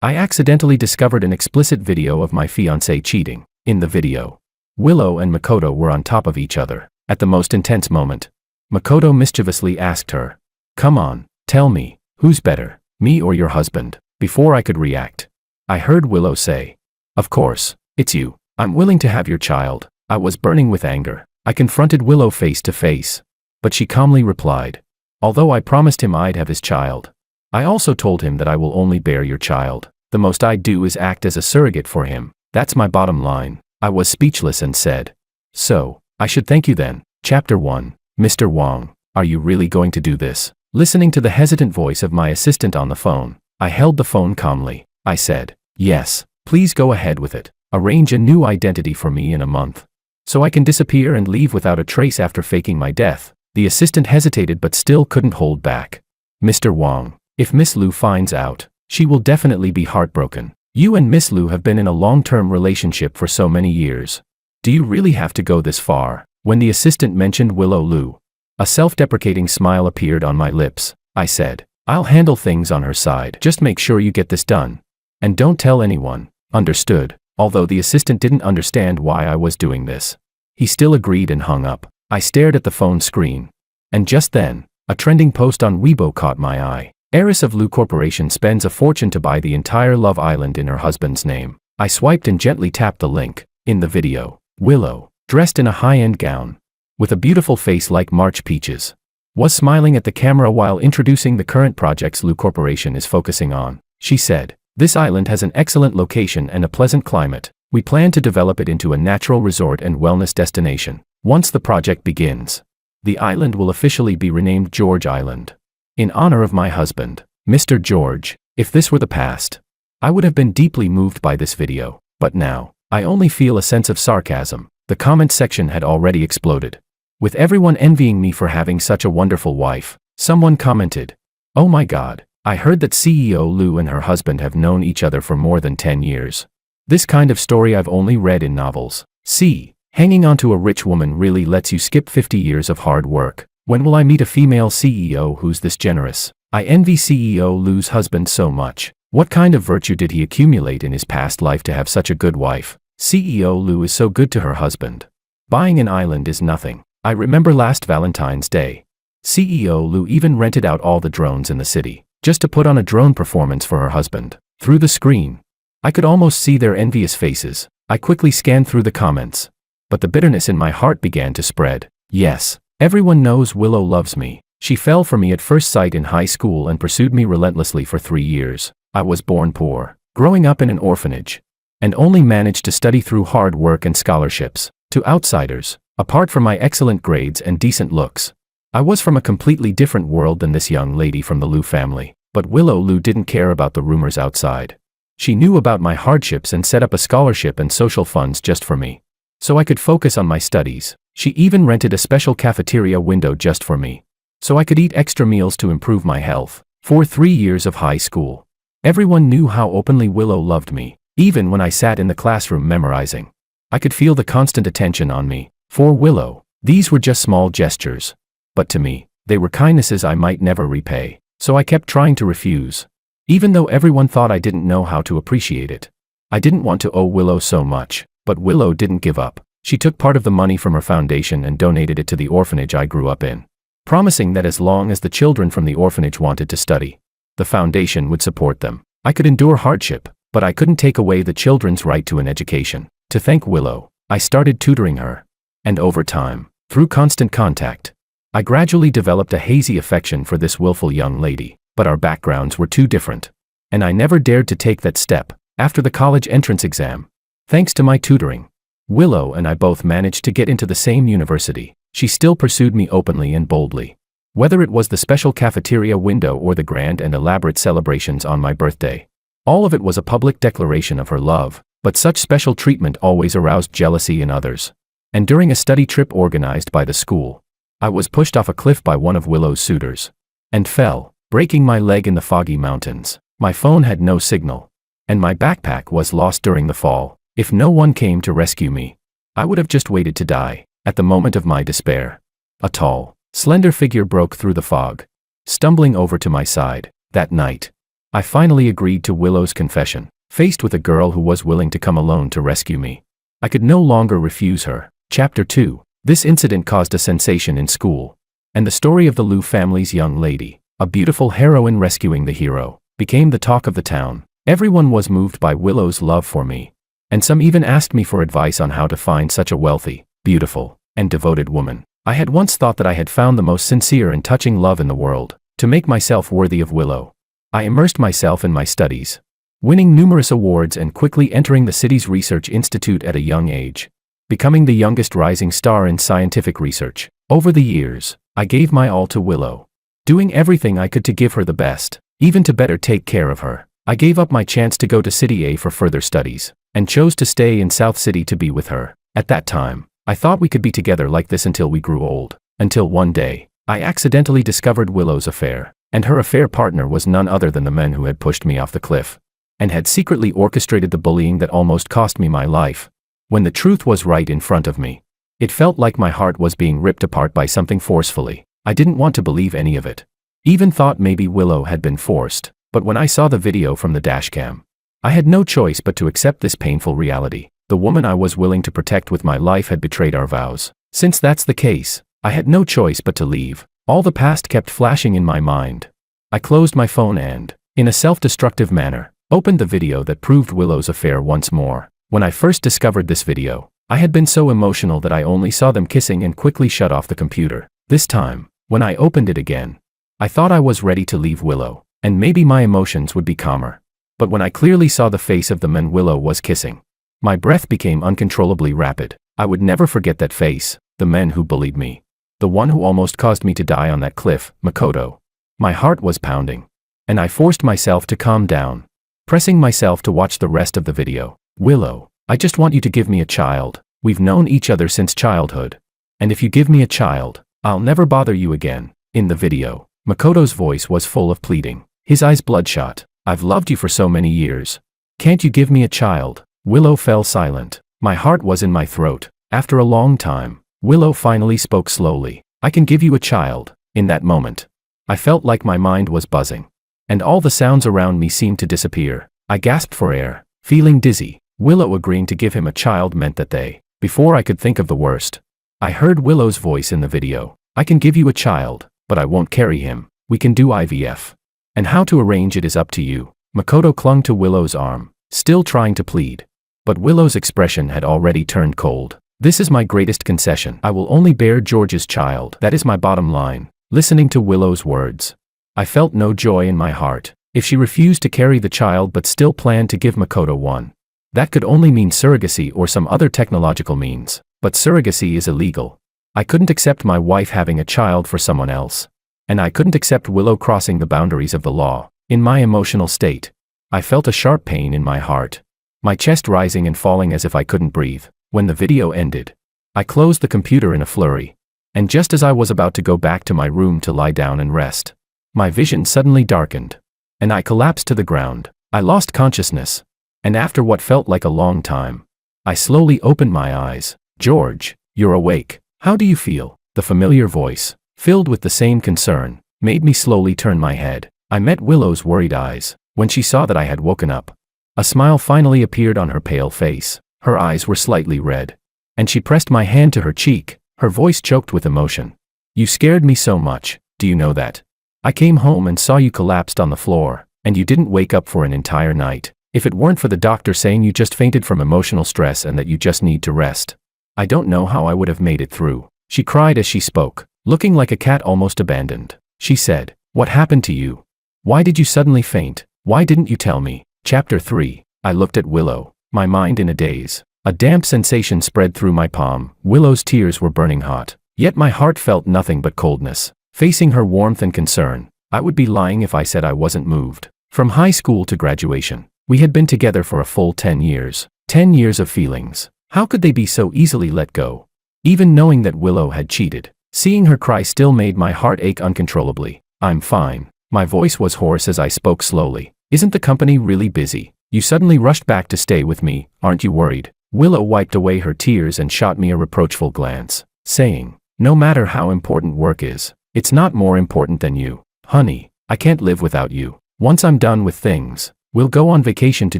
I accidentally discovered an explicit video of my fiancé cheating. In the video, Willow and Makoto were on top of each other. At the most intense moment, Makoto mischievously asked her, "Come on, tell me, who's better, me or your husband?" Before I could react, I heard Willow say, "Of course, it's you. I'm willing to have your child." I was burning with anger. I confronted Willow face to face, but she calmly replied, "Although I promised him I'd have his child, I also told him that I will only bear your child. The most I'd do is act as a surrogate for him. That's my bottom line." I was speechless and said, "So, I should thank you then." Chapter 1. Mr. Wong, are you really going to do this? Listening to the hesitant voice of my assistant on the phone, I held the phone calmly. I said, "Yes, please go ahead with it. Arrange a new identity for me in a month, so I can disappear and leave without a trace after faking my death." The assistant hesitated but still couldn't hold back. "Mr. Wong, if Miss Liu finds out, she will definitely be heartbroken. You and Miss Liu have been in a long-term relationship for so many years. Do you really have to go this far?" When the assistant mentioned Willow Liu, a self-deprecating smile appeared on my lips. I said, "I'll handle things on her side. Just make sure you get this done. And don't tell anyone." "Understood." Although the assistant didn't understand why I was doing this, he still agreed and hung up. I stared at the phone screen. And just then, a trending post on Weibo caught my eye. Heiress of Liu Corporation spends a fortune to buy the entire Love Island in her husband's name. I swiped and gently tapped the link. In the video, Willow, dressed in a high-end gown, with a beautiful face like March peaches, was smiling at the camera while introducing the current projects Liu Corporation is focusing on. She said, "This island has an excellent location and a pleasant climate. We plan to develop it into a natural resort and wellness destination. Once the project begins, the island will officially be renamed George Island, in honor of my husband, Mr. George." If this were the past, I would have been deeply moved by this video, but now, I only feel a sense of sarcasm. The comment section had already exploded, with everyone envying me for having such a wonderful wife. Someone commented, "Oh my god, I heard that CEO Liu and her husband have known each other for more than 10 years. This kind of story I've only read in novels. See, hanging on to a rich woman really lets you skip 50 years of hard work. When will I meet a female CEO who's this generous? I envy CEO Liu's husband so much. What kind of virtue did he accumulate in his past life to have such a good wife? CEO Liu is so good to her husband. Buying an island is nothing. I remember last Valentine's Day, CEO Liu even rented out all the drones in the city, just to put on a drone performance for her husband. Through the screen, I could almost see their envious faces. I quickly scanned through the comments, but the bitterness in my heart began to spread. Yes, everyone knows Willow loves me. She fell for me at first sight in high school and pursued me relentlessly for 3 years. I was born poor, growing up in an orphanage, and only managed to study through hard work and scholarships. To outsiders, apart from my excellent grades and decent looks, I was from a completely different world than this young lady from the Liu family. But Willow Liu didn't care about the rumors outside. She knew about my hardships and set up a scholarship and social funds just for me, so I could focus on my studies. She even rented a special cafeteria window just for me, so I could eat extra meals to improve my health. For 3 years of high school, everyone knew how openly Willow loved me. Even when I sat in the classroom memorizing, I could feel the constant attention on me. For Willow, these were just small gestures, but to me, they were kindnesses I might never repay. So I kept trying to refuse, even though everyone thought I didn't know how to appreciate it. I didn't want to owe Willow so much, but Willow didn't give up. She took part of the money from her foundation and donated it to the orphanage I grew up in, promising that as long as the children from the orphanage wanted to study, the foundation would support them. I could endure hardship, but I couldn't take away the children's right to an education. To thank Willow, I started tutoring her, and over time, through constant contact, I gradually developed a hazy affection for this willful young lady, but our backgrounds were too different, and I never dared to take that step. After the college entrance exam, thanks to my tutoring, Willow and I both managed to get into the same university. She still pursued me openly and boldly, whether it was the special cafeteria window or the grand and elaborate celebrations on my birthday. All of it was a public declaration of her love, but such special treatment always aroused jealousy in others. And during a study trip organized by the school, I was pushed off a cliff by one of Willow's suitors, and fell, breaking my leg in the foggy mountains. My phone had no signal, and my backpack was lost during the fall. If no one came to rescue me, I would have just waited to die. At the moment of my despair, a tall, slender figure broke through the fog, stumbling over to my side. That night, I finally agreed to Willow's confession, faced with a girl who was willing to come alone to rescue me. I could no longer refuse her. Chapter 2. This incident caused a sensation in school. And the story of the Liu family's young lady, a beautiful heroine rescuing the hero, became the talk of the town. Everyone was moved by Willow's love for me. And some even asked me for advice on how to find such a wealthy, beautiful, and devoted woman. I had once thought that I had found the most sincere and touching love in the world, to make myself worthy of Willow. I immersed myself in my studies, winning numerous awards and quickly entering the city's research institute at a young age, becoming the youngest rising star in scientific research. Over the years, I gave my all to Willow, doing everything I could to give her the best, even to better take care of her. I gave up my chance to go to City A for further studies, and chose to stay in South City to be with her. At that time, I thought we could be together like this until we grew old, until one day, I accidentally discovered Willow's affair, and her affair partner was none other than the man who had pushed me off the cliff, and had secretly orchestrated the bullying that almost cost me my life. When the truth was right in front of me, it felt like my heart was being ripped apart by something forcefully. I didn't want to believe any of it. Even thought maybe Willow had been forced, but when I saw the video from the dashcam, I had no choice but to accept this painful reality. The woman I was willing to protect with my life had betrayed our vows. Since that's the case, I had no choice but to leave. All the past kept flashing in my mind. I closed my phone and, in a self-destructive manner, opened the video that proved Willow's affair once more. When I first discovered this video, I had been so emotional that I only saw them kissing and quickly shut off the computer. This time, when I opened it again, I thought I was ready to leave Willow, and maybe my emotions would be calmer. But when I clearly saw the face of the man Willow was kissing, my breath became uncontrollably rapid. I would never forget that face, the man who bullied me. The one who almost caused me to die on that cliff, Makoto. My heart was pounding, and I forced myself to calm down, pressing myself to watch the rest of the video. Willow, I just want you to give me a child. We've known each other since childhood. And if you give me a child, I'll never bother you again. In the video, Makoto's voice was full of pleading, his eyes bloodshot. I've loved you for so many years. Can't you give me a child? Willow fell silent. My heart was in my throat. After a long time, Willow finally spoke slowly. I can give you a child. In that moment, I felt like my mind was buzzing, and all the sounds around me seemed to disappear. I gasped for air, feeling dizzy. Willow agreeing to give him a child meant that before I could think of the worst, I heard Willow's voice in the video. I can give you a child, but I won't carry him. We can do IVF. And how to arrange it is up to you. Makoto clung to Willow's arm, still trying to plead. But Willow's expression had already turned cold. This is my greatest concession. I will only bear George's child. That is my bottom line. Listening to Willow's words, I felt no joy in my heart. If she refused to carry the child but still planned to give Makoto one, that could only mean surrogacy or some other technological means. But surrogacy is illegal. I couldn't accept my wife having a child for someone else. And I couldn't accept Willow crossing the boundaries of the law. In my emotional state, I felt a sharp pain in my heart, my chest rising and falling as if I couldn't breathe. When the video ended, I closed the computer in a flurry. And just as I was about to go back to my room to lie down and rest, my vision suddenly darkened, and I collapsed to the ground. I lost consciousness. And after what felt like a long time, I slowly opened my eyes. George, you're awake. How do you feel? The familiar voice, filled with the same concern, made me slowly turn my head. I met Willow's worried eyes. When she saw that I had woken up, a smile finally appeared on her pale face. Her eyes were slightly red, and she pressed my hand to her cheek, her voice choked with emotion. You scared me so much, do you know that? I came home and saw you collapsed on the floor, and you didn't wake up for an entire night. If it weren't for the doctor saying you just fainted from emotional stress and that you just need to rest, I don't know how I would have made it through. She cried as she spoke, looking like a cat almost abandoned. She said, what happened to you? Why did you suddenly faint? Why didn't you tell me? Chapter 3. I looked at Willow, my mind in a daze. A damp sensation spread through my palm. Willow's tears were burning hot, yet my heart felt nothing but coldness. Facing her warmth and concern, I would be lying if I said I wasn't moved. From high school to graduation, we had been together for a full 10 years. 10 years of feelings. How could they be so easily let go? Even knowing that Willow had cheated, seeing her cry still made my heart ache uncontrollably. I'm fine. My voice was hoarse as I spoke slowly. Isn't the company really busy? You suddenly rushed back to stay with me, aren't you worried? Willow wiped away her tears and shot me a reproachful glance, saying, no matter how important work is, it's not more important than you. Honey, I can't live without you. Once I'm done with things, we'll go on vacation to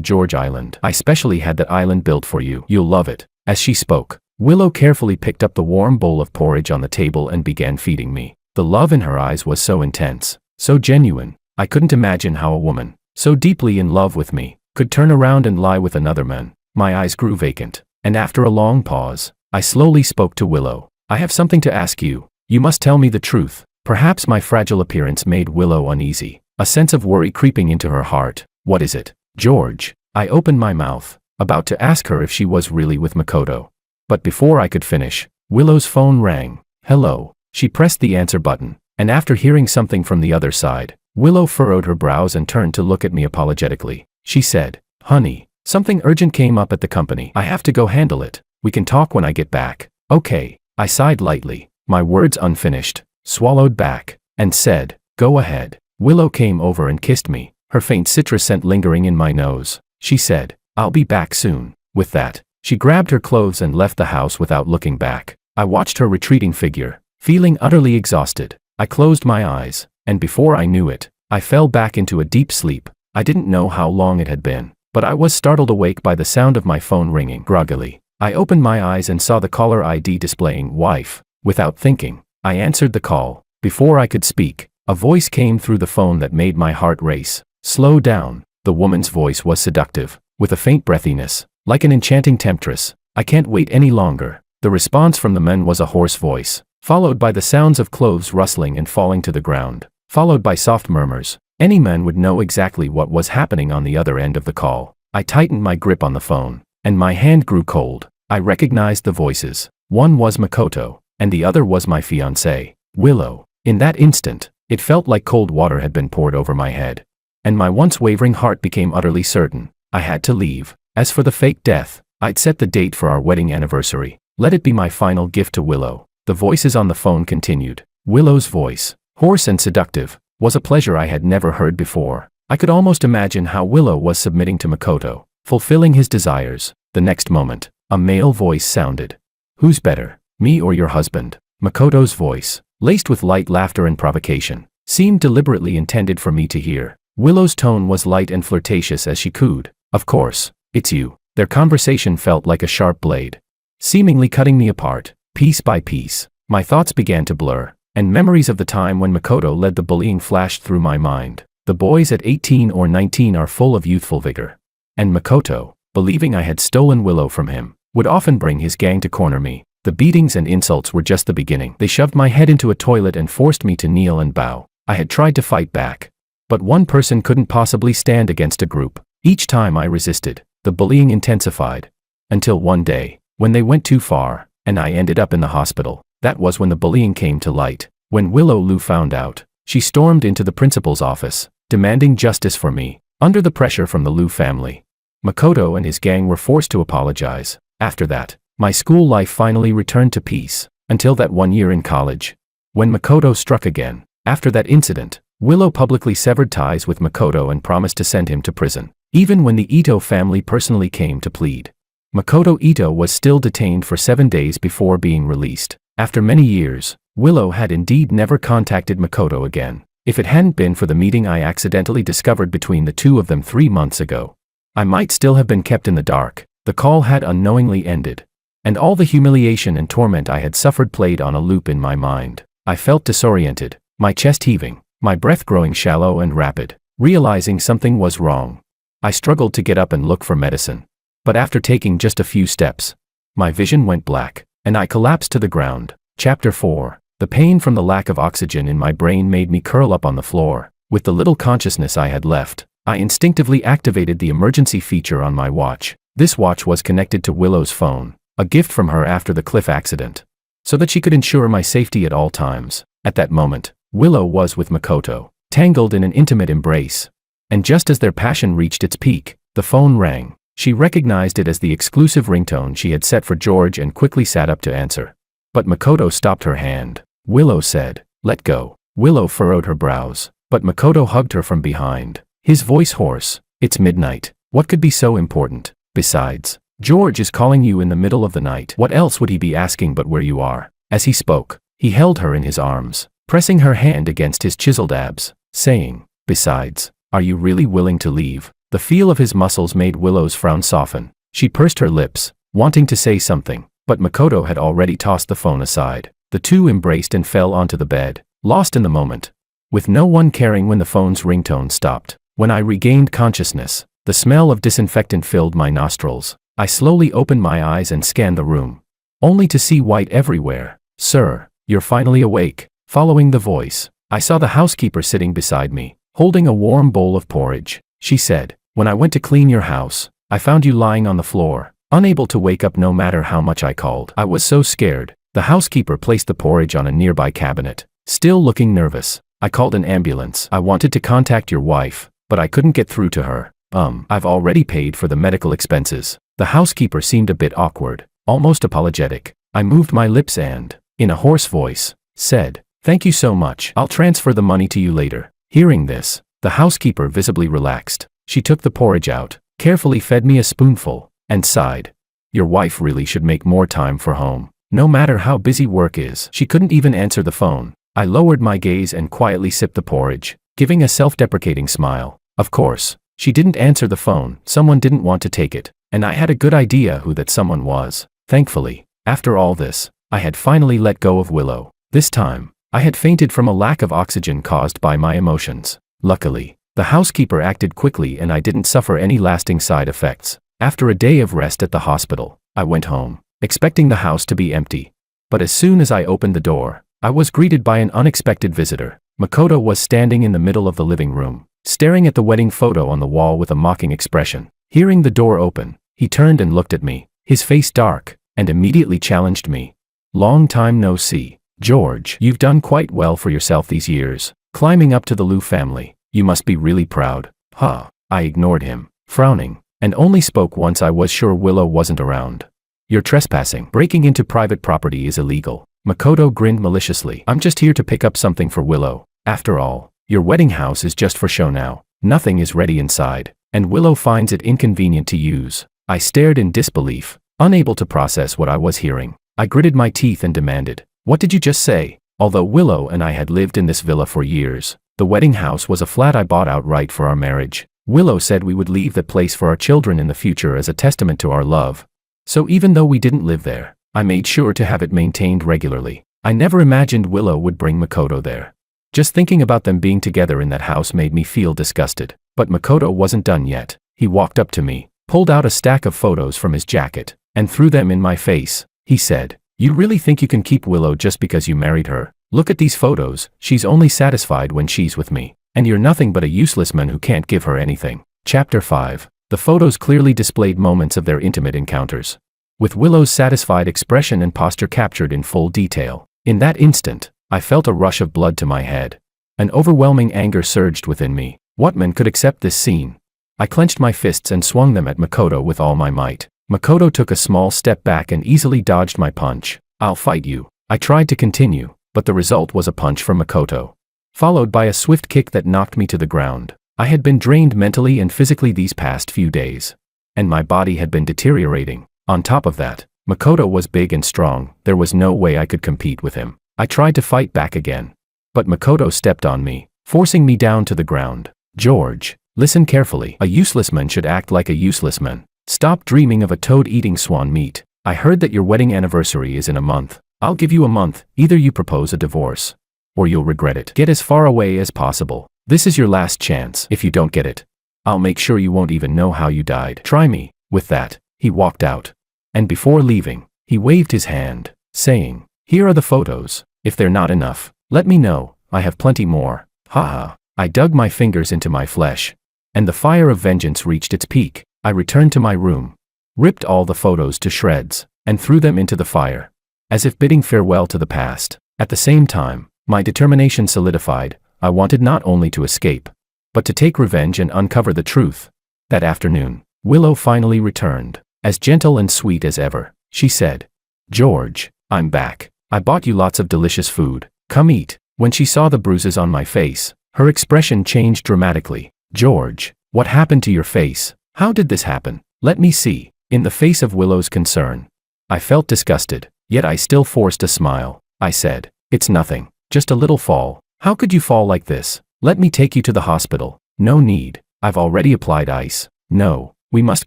George Island. I specially had that island built for you. You'll love it." As she spoke, Willow carefully picked up the warm bowl of porridge on the table and began feeding me. The love in her eyes was so intense, so genuine. I couldn't imagine how a woman, so deeply in love with me, could turn around and lie with another man. My eyes grew vacant, and after a long pause, I slowly spoke to Willow. "I have something to ask you. You must tell me the truth." Perhaps my fragile appearance made Willow uneasy, a sense of worry creeping into her heart. "What is it, George?" I opened my mouth, about to ask her if she was really with Makoto. But before I could finish, Willow's phone rang. "Hello." She pressed the answer button, and after hearing something from the other side, Willow furrowed her brows and turned to look at me apologetically. She said, "Honey, something urgent came up at the company. I have to go handle it. We can talk when I get back." "Okay." I sighed lightly, my words unfinished, swallowed back, and said, "Go ahead." Willow came over and kissed me, her faint citrus scent lingering in my nose. She said, "I'll be back soon." With that, she grabbed her clothes and left the house without looking back. I watched her retreating figure, feeling utterly exhausted. I closed my eyes, and before I knew it, I fell back into a deep sleep. I didn't know how long it had been, but I was startled awake by the sound of my phone ringing. Groggily, I opened my eyes and saw the caller ID displaying "wife." Without thinking, I answered the call. Before I could speak, a voice came through the phone that made my heart race. "Slow down." The woman's voice was seductive, with a faint breathiness, like an enchanting temptress. "I can't wait any longer." The response from the man was a hoarse voice, followed by the sounds of clothes rustling and falling to the ground, followed by soft murmurs. Any man would know exactly what was happening on the other end of the call. I tightened my grip on the phone, and my hand grew cold. I recognized the voices. One was Makoto, and the other was my fiancée, Willow. In that instant, it felt like cold water had been poured over my head, and my once wavering heart became utterly certain. I had to leave. As for the fake death, I'd set the date for our wedding anniversary. Let it be my final gift to Willow. The voices on the phone continued. Willow's voice, hoarse and seductive, was a pleasure I had never heard before. I could almost imagine how Willow was submitting to Makoto, fulfilling his desires. The next moment, a male voice sounded. "Who's better, me or your husband?" Makoto's voice, laced with light laughter and provocation, seemed deliberately intended for me to hear. Willow's tone was light and flirtatious as she cooed. "Of course, it's you." Their conversation felt like a sharp blade, seemingly cutting me apart, piece by piece. My thoughts began to blur, and memories of the time when Makoto led the bullying flashed through my mind. The boys at 18 or 19 are full of youthful vigor. And Makoto, believing I had stolen Willow from him, would often bring his gang to corner me. The beatings and insults were just the beginning. They shoved my head into a toilet and forced me to kneel and bow. I had tried to fight back, but one person couldn't possibly stand against a group. Each time I resisted, the bullying intensified. Until one day, when they went too far, and I ended up in the hospital. That was when the bullying came to light. When Willow Lu found out, she stormed into the principal's office, demanding justice for me. Under the pressure from the Lu family, Makoto and his gang were forced to apologize. After that, my school life finally returned to peace, until that one year in college, when Makoto struck again. After that incident, Willow publicly severed ties with Makoto and promised to send him to prison, even when the Ito family personally came to plead. Makoto Ito was still detained for 7 days before being released. After many years, Willow had indeed never contacted Makoto again. If it hadn't been for the meeting I accidentally discovered between the two of them 3 months ago, I might still have been kept in the dark. The call had unknowingly ended, and all the humiliation and torment I had suffered played on a loop in my mind. I felt disoriented, my chest heaving, my breath growing shallow and rapid. Realizing something was wrong, I struggled to get up and look for medicine. But after taking just a few steps, my vision went black, and I collapsed to the ground. Chapter 4. The pain from the lack of oxygen in my brain made me curl up on the floor. With the little consciousness I had left, I instinctively activated the emergency feature on my watch. This watch was connected to Willow's phone, a gift from her after the cliff accident, so that she could ensure my safety at all times. At that moment, Willow was with Makoto, tangled in an intimate embrace. And just as their passion reached its peak, the phone rang. She recognized it as the exclusive ringtone she had set for George and quickly sat up to answer. But Makoto stopped her hand. Willow said, "Let go." Willow furrowed her brows, but Makoto hugged her from behind, his voice hoarse. "It's midnight. What could be so important? Besides, George is calling you in the middle of the night. What else would he be asking but where you are?" As he spoke, he held her in his arms, pressing her hand against his chiseled abs, saying, "Besides, Are you really willing to leave? The feel of his muscles made Willow's frown soften. She pursed her lips, wanting to say something, but Makoto had already tossed the phone aside. The two embraced and fell onto the bed, lost in the moment, with no one caring when the phone's ringtone stopped. When I regained consciousness, the smell of disinfectant filled my nostrils. I slowly opened my eyes and scanned the room, only to see white everywhere. Sir, you're finally awake. Following the voice, I saw the housekeeper sitting beside me, holding a warm bowl of porridge. She said, when I went to clean your house, I found you lying on the floor, unable to wake up no matter how much I called. I was so scared. The housekeeper placed the porridge on a nearby cabinet, still looking nervous. I called an ambulance. I wanted to contact your wife, but I couldn't get through to her. I've already paid for the medical expenses. The housekeeper seemed a bit awkward, almost apologetic. I moved my lips and, in a hoarse voice, said, thank you so much. I'll transfer the money to you later. Hearing this, the housekeeper visibly relaxed. She took the porridge out, carefully fed me a spoonful, and sighed. Your wife really should make more time for home. No matter how busy work is. She couldn't even answer the phone. I lowered my gaze and quietly sipped the porridge, giving a self-deprecating smile. Of course, she didn't answer the phone. Someone didn't want to take it, and I had a good idea who that someone was. Thankfully, after all this, I had finally let go of Willow. This time, I had fainted from a lack of oxygen caused by my emotions. Luckily, the housekeeper acted quickly and I didn't suffer any lasting side effects. After a day of rest at the hospital, I went home, expecting the house to be empty. But as soon as I opened the door, I was greeted by an unexpected visitor. Makoto was standing in the middle of the living room, staring at the wedding photo on the wall with a mocking expression. Hearing the door open, he turned and looked at me, his face dark, and immediately challenged me. Long time no see. George, you've done quite well for yourself these years, climbing up to the Liu family. You must be really proud. Huh. I ignored him, frowning, and only spoke once I was sure Willow wasn't around. You're trespassing. Breaking into private property is illegal. Makoto grinned maliciously. I'm just here to pick up something for Willow. After all, your wedding house is just for show now. Nothing is ready inside, and Willow finds it inconvenient to use. I stared in disbelief, unable to process what I was hearing. I gritted my teeth and demanded, what did you just say? Although Willow and I had lived in this villa for years, the wedding house was a flat I bought outright for our marriage. Willow said we would leave that place for our children in the future as a testament to our love. So even though we didn't live there, I made sure to have it maintained regularly. I never imagined Willow would bring Makoto there. Just thinking about them being together in that house made me feel disgusted. But Makoto wasn't done yet. He walked up to me, pulled out a stack of photos from his jacket, and threw them in my face. He said, you really think you can keep Willow just because you married her? Look at these photos. She's only satisfied when she's with me. And you're nothing but a useless man who can't give her anything. Chapter 5. The photos clearly displayed moments of their intimate encounters, with Willow's satisfied expression and posture captured in full detail. In that instant, I felt a rush of blood to my head. An overwhelming anger surged within me. What man could accept this scene? I clenched my fists and swung them at Makoto with all my might. Makoto took a small step back and easily dodged my punch. I'll fight you. I tried to continue, but the result was a punch from Makoto, followed by a swift kick that knocked me to the ground. I had been drained mentally and physically these past few days, and my body had been deteriorating. On top of that, Makoto was big and strong. There was no way I could compete with him. I tried to fight back again, but Makoto stepped on me, forcing me down to the ground. George, listen carefully. A useless man should act like a useless man. Stop dreaming of a toad eating swan meat. I heard that your wedding anniversary is in a month. I'll give you a month. Either you propose a divorce, or you'll regret it. Get as far away as possible. This is your last chance. If you don't get it, I'll make sure you won't even know how you died. Try me. With that, he walked out. And before leaving, he waved his hand, saying, here are the photos. If they're not enough, let me know. I have plenty more. Haha. I dug my fingers into my flesh, and the fire of vengeance reached its peak. I returned to my room, ripped all the photos to shreds, and threw them into the fire, as if bidding farewell to the past. At the same time, my determination solidified. I wanted not only to escape, but to take revenge and uncover the truth. That afternoon, Willow finally returned, as gentle and sweet as ever. She said, George, I'm back. I bought you lots of delicious food. Come eat. When she saw the bruises on my face, her expression changed dramatically. George, what happened to your face? How did this happen? Let me see. In the face of Willow's concern, I felt disgusted, yet I still forced a smile. I said, it's nothing, just a little fall. How could you fall like this? Let me take you to the hospital. No need. I've already applied ice. No, we must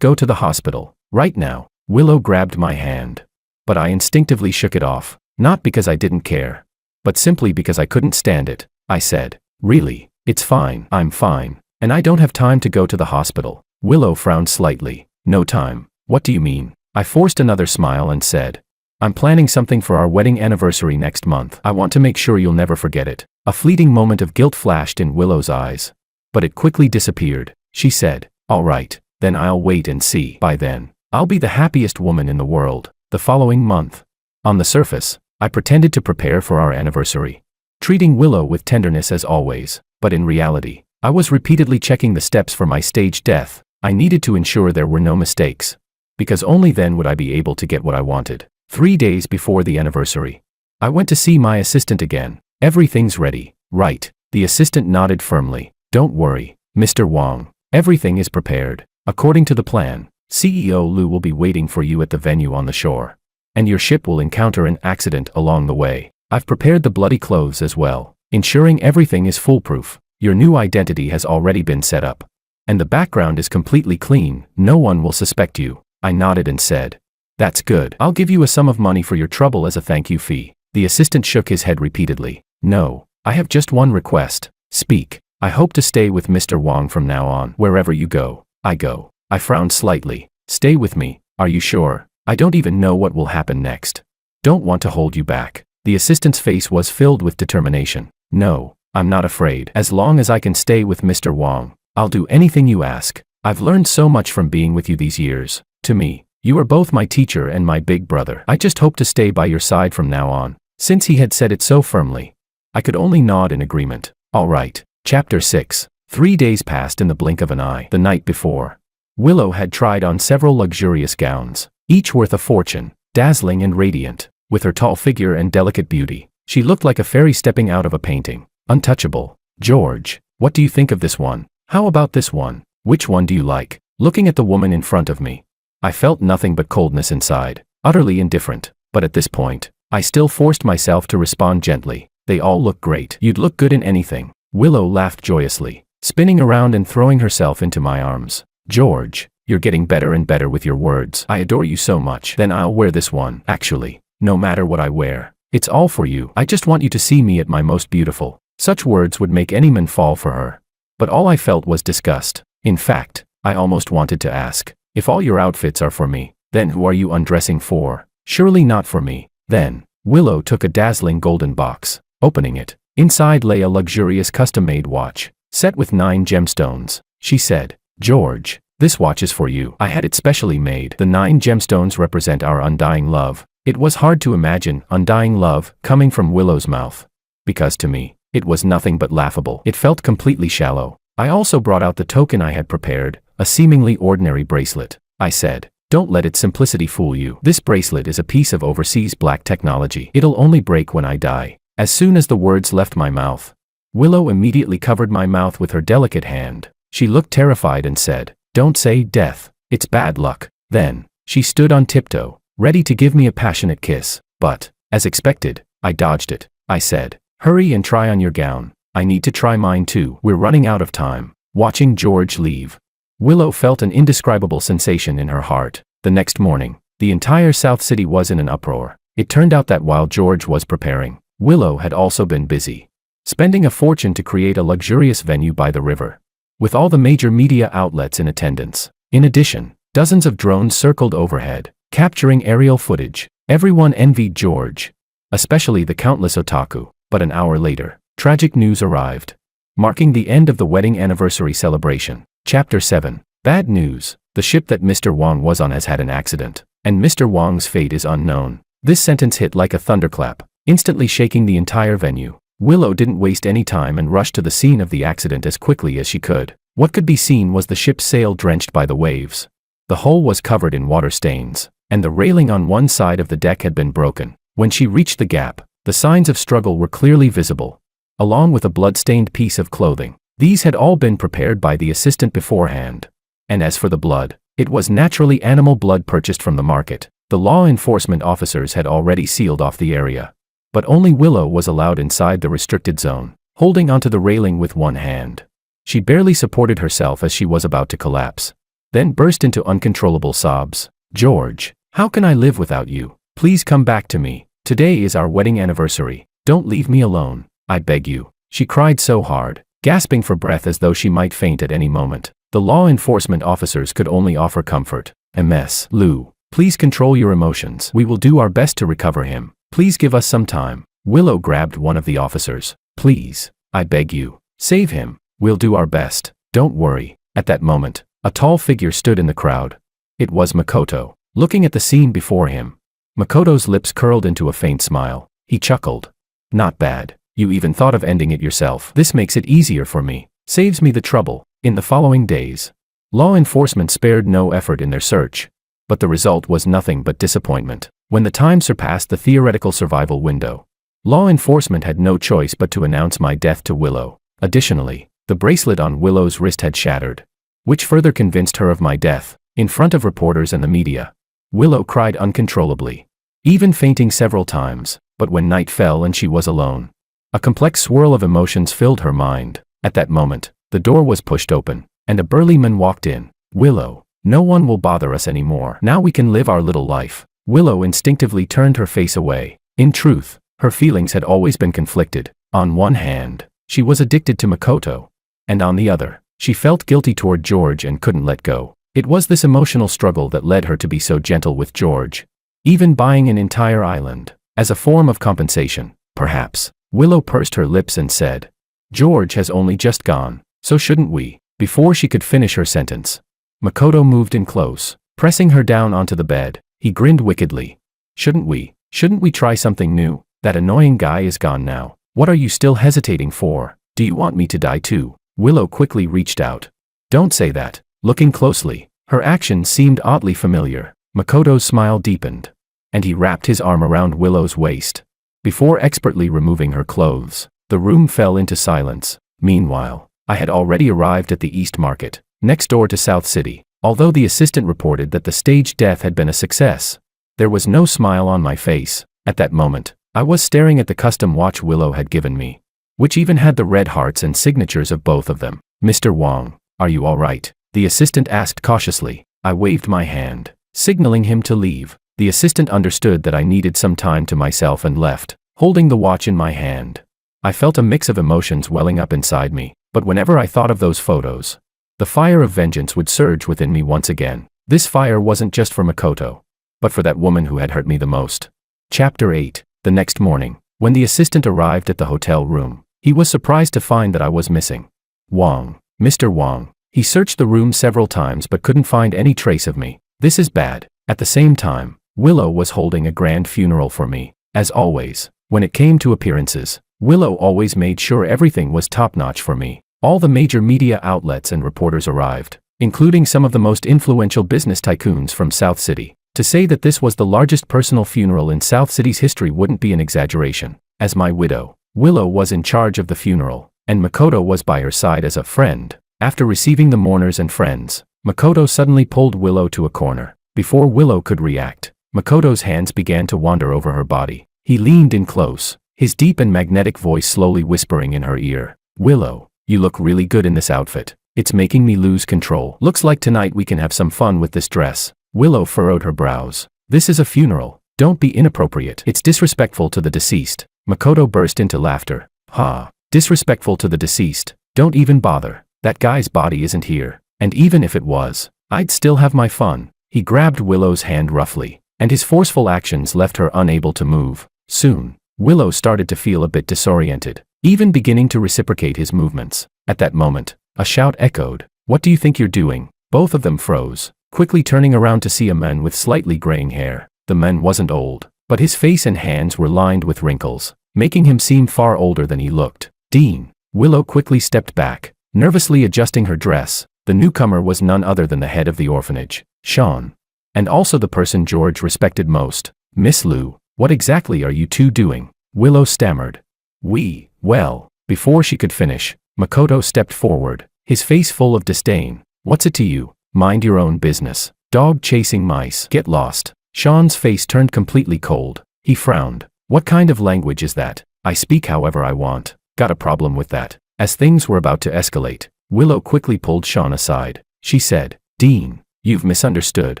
go to the hospital, right now. Willow grabbed my hand. But I instinctively shook it off, not because I didn't care, but simply because I couldn't stand it. I said, really, it's fine, I'm fine, and I don't have time to go to the hospital. Willow frowned slightly. No time. What do you mean? I forced another smile and said, I'm planning something for our wedding anniversary next month. I want to make sure you'll never forget it. A fleeting moment of guilt flashed in Willow's eyes, but it quickly disappeared. She said, all right, then I'll wait and see. By then, I'll be the happiest woman in the world. The following month. On the surface, I pretended to prepare for our anniversary, treating Willow with tenderness as always, but in reality, I was repeatedly checking the steps for my staged death. I needed to ensure there were no mistakes, because only then would I be able to get what I wanted. 3 days before the anniversary, I went to see my assistant again. Everything's ready, right? The assistant nodded firmly. Don't worry, Mr. Wong. Everything is prepared. According to the plan, CEO Lu will be waiting for you at the venue on the shore, and your ship will encounter an accident along the way. I've prepared the bloody clothes as well, ensuring everything is foolproof. Your new identity has already been set up, and the background is completely clean. No one will suspect you. I nodded and said, that's good. I'll give you a sum of money for your trouble as a thank you fee. The assistant shook his head repeatedly. No, I have just one request. Speak. I hope to stay with Mr. Wong from now on. Wherever you go, I go. I frowned slightly. Stay with me. Are you sure? I don't even know what will happen next. Don't want to hold you back. The assistant's face was filled with determination. No, I'm not afraid. As long as I can stay with Mr. Wong, I'll do anything you ask. I've learned so much from being with you these years. To me, you are both my teacher and my big brother. I just hope to stay by your side from now on. Since he had said it so firmly, I could only nod in agreement. All right. Chapter 6. 3 days passed in the blink of an eye. The night before, Willow had tried on several luxurious gowns, each worth a fortune, dazzling and radiant. With her tall figure and delicate beauty, she looked like a fairy stepping out of a painting. Untouchable. George, what do you think of this one? How about this one? Which one do you like? Looking at the woman in front of me, I felt nothing but coldness inside, utterly indifferent. But at this point, I still forced myself to respond gently. They all look great. You'd look good in anything. Willow laughed joyously, spinning around and throwing herself into my arms. George, you're getting better and better with your words. I adore you so much. Then I'll wear this one. Actually, no matter what I wear, it's all for you. I just want you to see me at my most beautiful. Such words would make any man fall for her. But all I felt was disgust. In fact, I almost wanted to ask, if all your outfits are for me, then who are you undressing for? Surely not for me. Then, Willow took a dazzling golden box. Opening it, inside lay a luxurious custom-made watch, set with 9 gemstones. She said, George, this watch is for you. I had it specially made. The 9 gemstones represent our undying love. It was hard to imagine undying love coming from Willow's mouth, because to me, it was nothing but laughable. It felt completely shallow. I also brought out the token I had prepared, a seemingly ordinary bracelet. I said, don't let its simplicity fool you. This bracelet is a piece of overseas black technology. It'll only break when I die. As soon as the words left my mouth, Willow immediately covered my mouth with her delicate hand. She looked terrified and said, don't say death. It's bad luck. Then, she stood on tiptoe, ready to give me a passionate kiss. But, as expected, I dodged it. I said, hurry and try on your gown. I need to try mine too. We're running out of time. Watching George leave, Willow felt an indescribable sensation in her heart. The next morning, the entire South City was in an uproar. It turned out that while George was preparing, Willow had also been busy, spending a fortune to create a luxurious venue by the river, with all the major media outlets in attendance. In addition, dozens of drones circled overhead, capturing aerial footage. Everyone envied George, especially the countless otaku. But an hour later, tragic news arrived, marking the end of the wedding anniversary celebration. Chapter 7. Bad news. The ship that Mr. Wong was on has had an accident, and Mr. Wong's fate is unknown. This sentence hit like a thunderclap, instantly shaking the entire venue. Willow didn't waste any time and rushed to the scene of the accident as quickly as she could. What could be seen was the ship's sail drenched by the waves. The hull was covered in water stains, and the railing on one side of the deck had been broken. When she reached the gap, the signs of struggle were clearly visible, along with a blood-stained piece of clothing. These had all been prepared by the assistant beforehand. And as for the blood, it was naturally animal blood purchased from the market. The law enforcement officers had already sealed off the area. But only Willow was allowed inside the restricted zone, holding onto the railing with one hand. She barely supported herself as she was about to collapse, then burst into uncontrollable sobs. George, how can I live without you? Please come back to me. Today is our wedding anniversary. Don't leave me alone. I beg you. She cried so hard, gasping for breath as though she might faint at any moment. The law enforcement officers could only offer comfort. Ms. Lou, please control your emotions. We will do our best to recover him. Please give us some time. Willow grabbed one of the officers. Please, I beg you, save him. We'll do our best. Don't worry. At that moment, a tall figure stood in the crowd. It was Makoto, looking at the scene before him. Makoto's lips curled into a faint smile. He chuckled. Not bad. You even thought of ending it yourself. This makes it easier for me. Saves me the trouble. In the following days, law enforcement spared no effort in their search. But the result was nothing but disappointment. When the time surpassed the theoretical survival window, law enforcement had no choice but to announce my death to Willow. Additionally, the bracelet on Willow's wrist had shattered, which further convinced her of my death. In front of reporters and the media, Willow cried uncontrollably, even fainting several times. But when night fell and she was alone, a complex swirl of emotions filled her mind. At that moment, the door was pushed open, and a burly man walked in. Willow, no one will bother us anymore. Now we can live our little life. Willow instinctively turned her face away. In truth, her feelings had always been conflicted. On one hand, she was addicted to Makoto, and on the other, she felt guilty toward George and couldn't let go. It was this emotional struggle that led her to be so gentle with George, even buying an entire island as a form of compensation. Perhaps. Willow pursed her lips and said, George has only just gone, so shouldn't we? Before she could finish her sentence, Makoto moved in close, pressing her down onto the bed. He grinned wickedly. Shouldn't we? Shouldn't we try something new? That annoying guy is gone now. What are you still hesitating for? Do you want me to die too? Willow quickly reached out. Don't say that. Looking closely, her actions seemed oddly familiar. Makoto's smile deepened, and he wrapped his arm around Willow's waist. Before expertly removing her clothes, the room fell into silence. Meanwhile, I had already arrived at the East Market, next door to South City. Although the assistant reported that the staged death had been a success, there was no smile on my face. At that moment, I was staring at the custom watch Willow had given me, which even had the red hearts and signatures of both of them. Mr. Wong, are you all right? The assistant asked cautiously. I waved my hand, signaling him to leave. The assistant understood that I needed some time to myself and left, holding the watch in my hand. I felt a mix of emotions welling up inside me, but whenever I thought of those photos, the fire of vengeance would surge within me once again. This fire wasn't just for Makoto, but for that woman who had hurt me the most. Chapter 8. The next morning, when the assistant arrived at the hotel room, he was surprised to find that I was missing. Wong, Mr. Wong. He searched the room several times but couldn't find any trace of me. This is bad. At the same time, Willow was holding a grand funeral for me. As always, when it came to appearances, Willow always made sure everything was top-notch for me. All the major media outlets and reporters arrived, including some of the most influential business tycoons from South City. To say that this was the largest personal funeral in South City's history wouldn't be an exaggeration. As my widow, Willow was in charge of the funeral, and Makoto was by her side as a friend. After receiving the mourners and friends, Makoto suddenly pulled Willow to a corner. Before Willow could react, Makoto's hands began to wander over her body. He leaned in close, his deep and magnetic voice slowly whispering in her ear. Willow, you look really good in this outfit. It's making me lose control. Looks like tonight we can have some fun with this dress. Willow furrowed her brows. This is a funeral. Don't be inappropriate. It's disrespectful to the deceased. Makoto burst into laughter. Ha, disrespectful to the deceased. Don't even bother. That guy's body isn't here. And even if it was, I'd still have my fun. He grabbed Willow's hand roughly, and his forceful actions left her unable to move. Soon, Willow started to feel a bit disoriented, even beginning to reciprocate his movements. At that moment, a shout echoed. What do you think you're doing? Both of them froze, quickly turning around to see a man with slightly graying hair. The man wasn't old, but his face and hands were lined with wrinkles, making him seem far older than he looked. Dean. Willow quickly stepped back, nervously adjusting her dress. The newcomer was none other than the head of the orphanage, Sean, and also the person George respected most. Miss Lou, what exactly are you two doing? Willow stammered. Well, before she could finish, Makoto stepped forward, his face full of disdain. What's it to you? Mind your own business. Dog chasing mice. Get lost. Sean's face turned completely cold. He frowned. What kind of language is that? I speak however I want. Got a problem with that? As things were about to escalate, Willow quickly pulled Sean aside. She said, "Dean, you've misunderstood.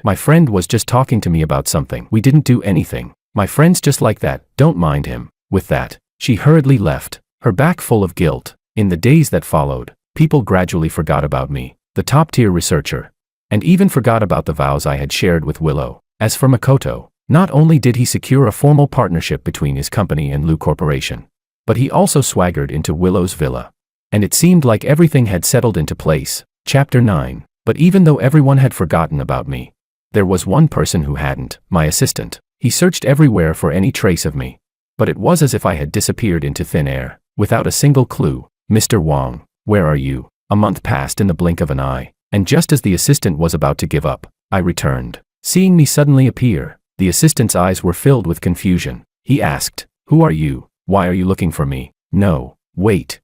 My friend was just talking to me about something. We didn't do anything. My friend's just like that, don't mind him." With that, she hurriedly left, her back full of guilt. In the days that followed, people gradually forgot about me, the top-tier researcher, and even forgot about the vows I had shared with Willow. As for Makoto, not only did he secure a formal partnership between his company and Lu Corporation, but he also swaggered into Willow's villa. And it seemed like everything had settled into place. Chapter 9. But even though everyone had forgotten about me, there was one person who hadn't, my assistant. He searched everywhere for any trace of me. But it was as if I had disappeared into thin air, without a single clue. "Mr. Wong, where are you?" A month passed in the blink of an eye, and just as the assistant was about to give up, I returned. Seeing me suddenly appear, the assistant's eyes were filled with confusion. He asked, "Who are you? Why are you looking for me?" "No, wait.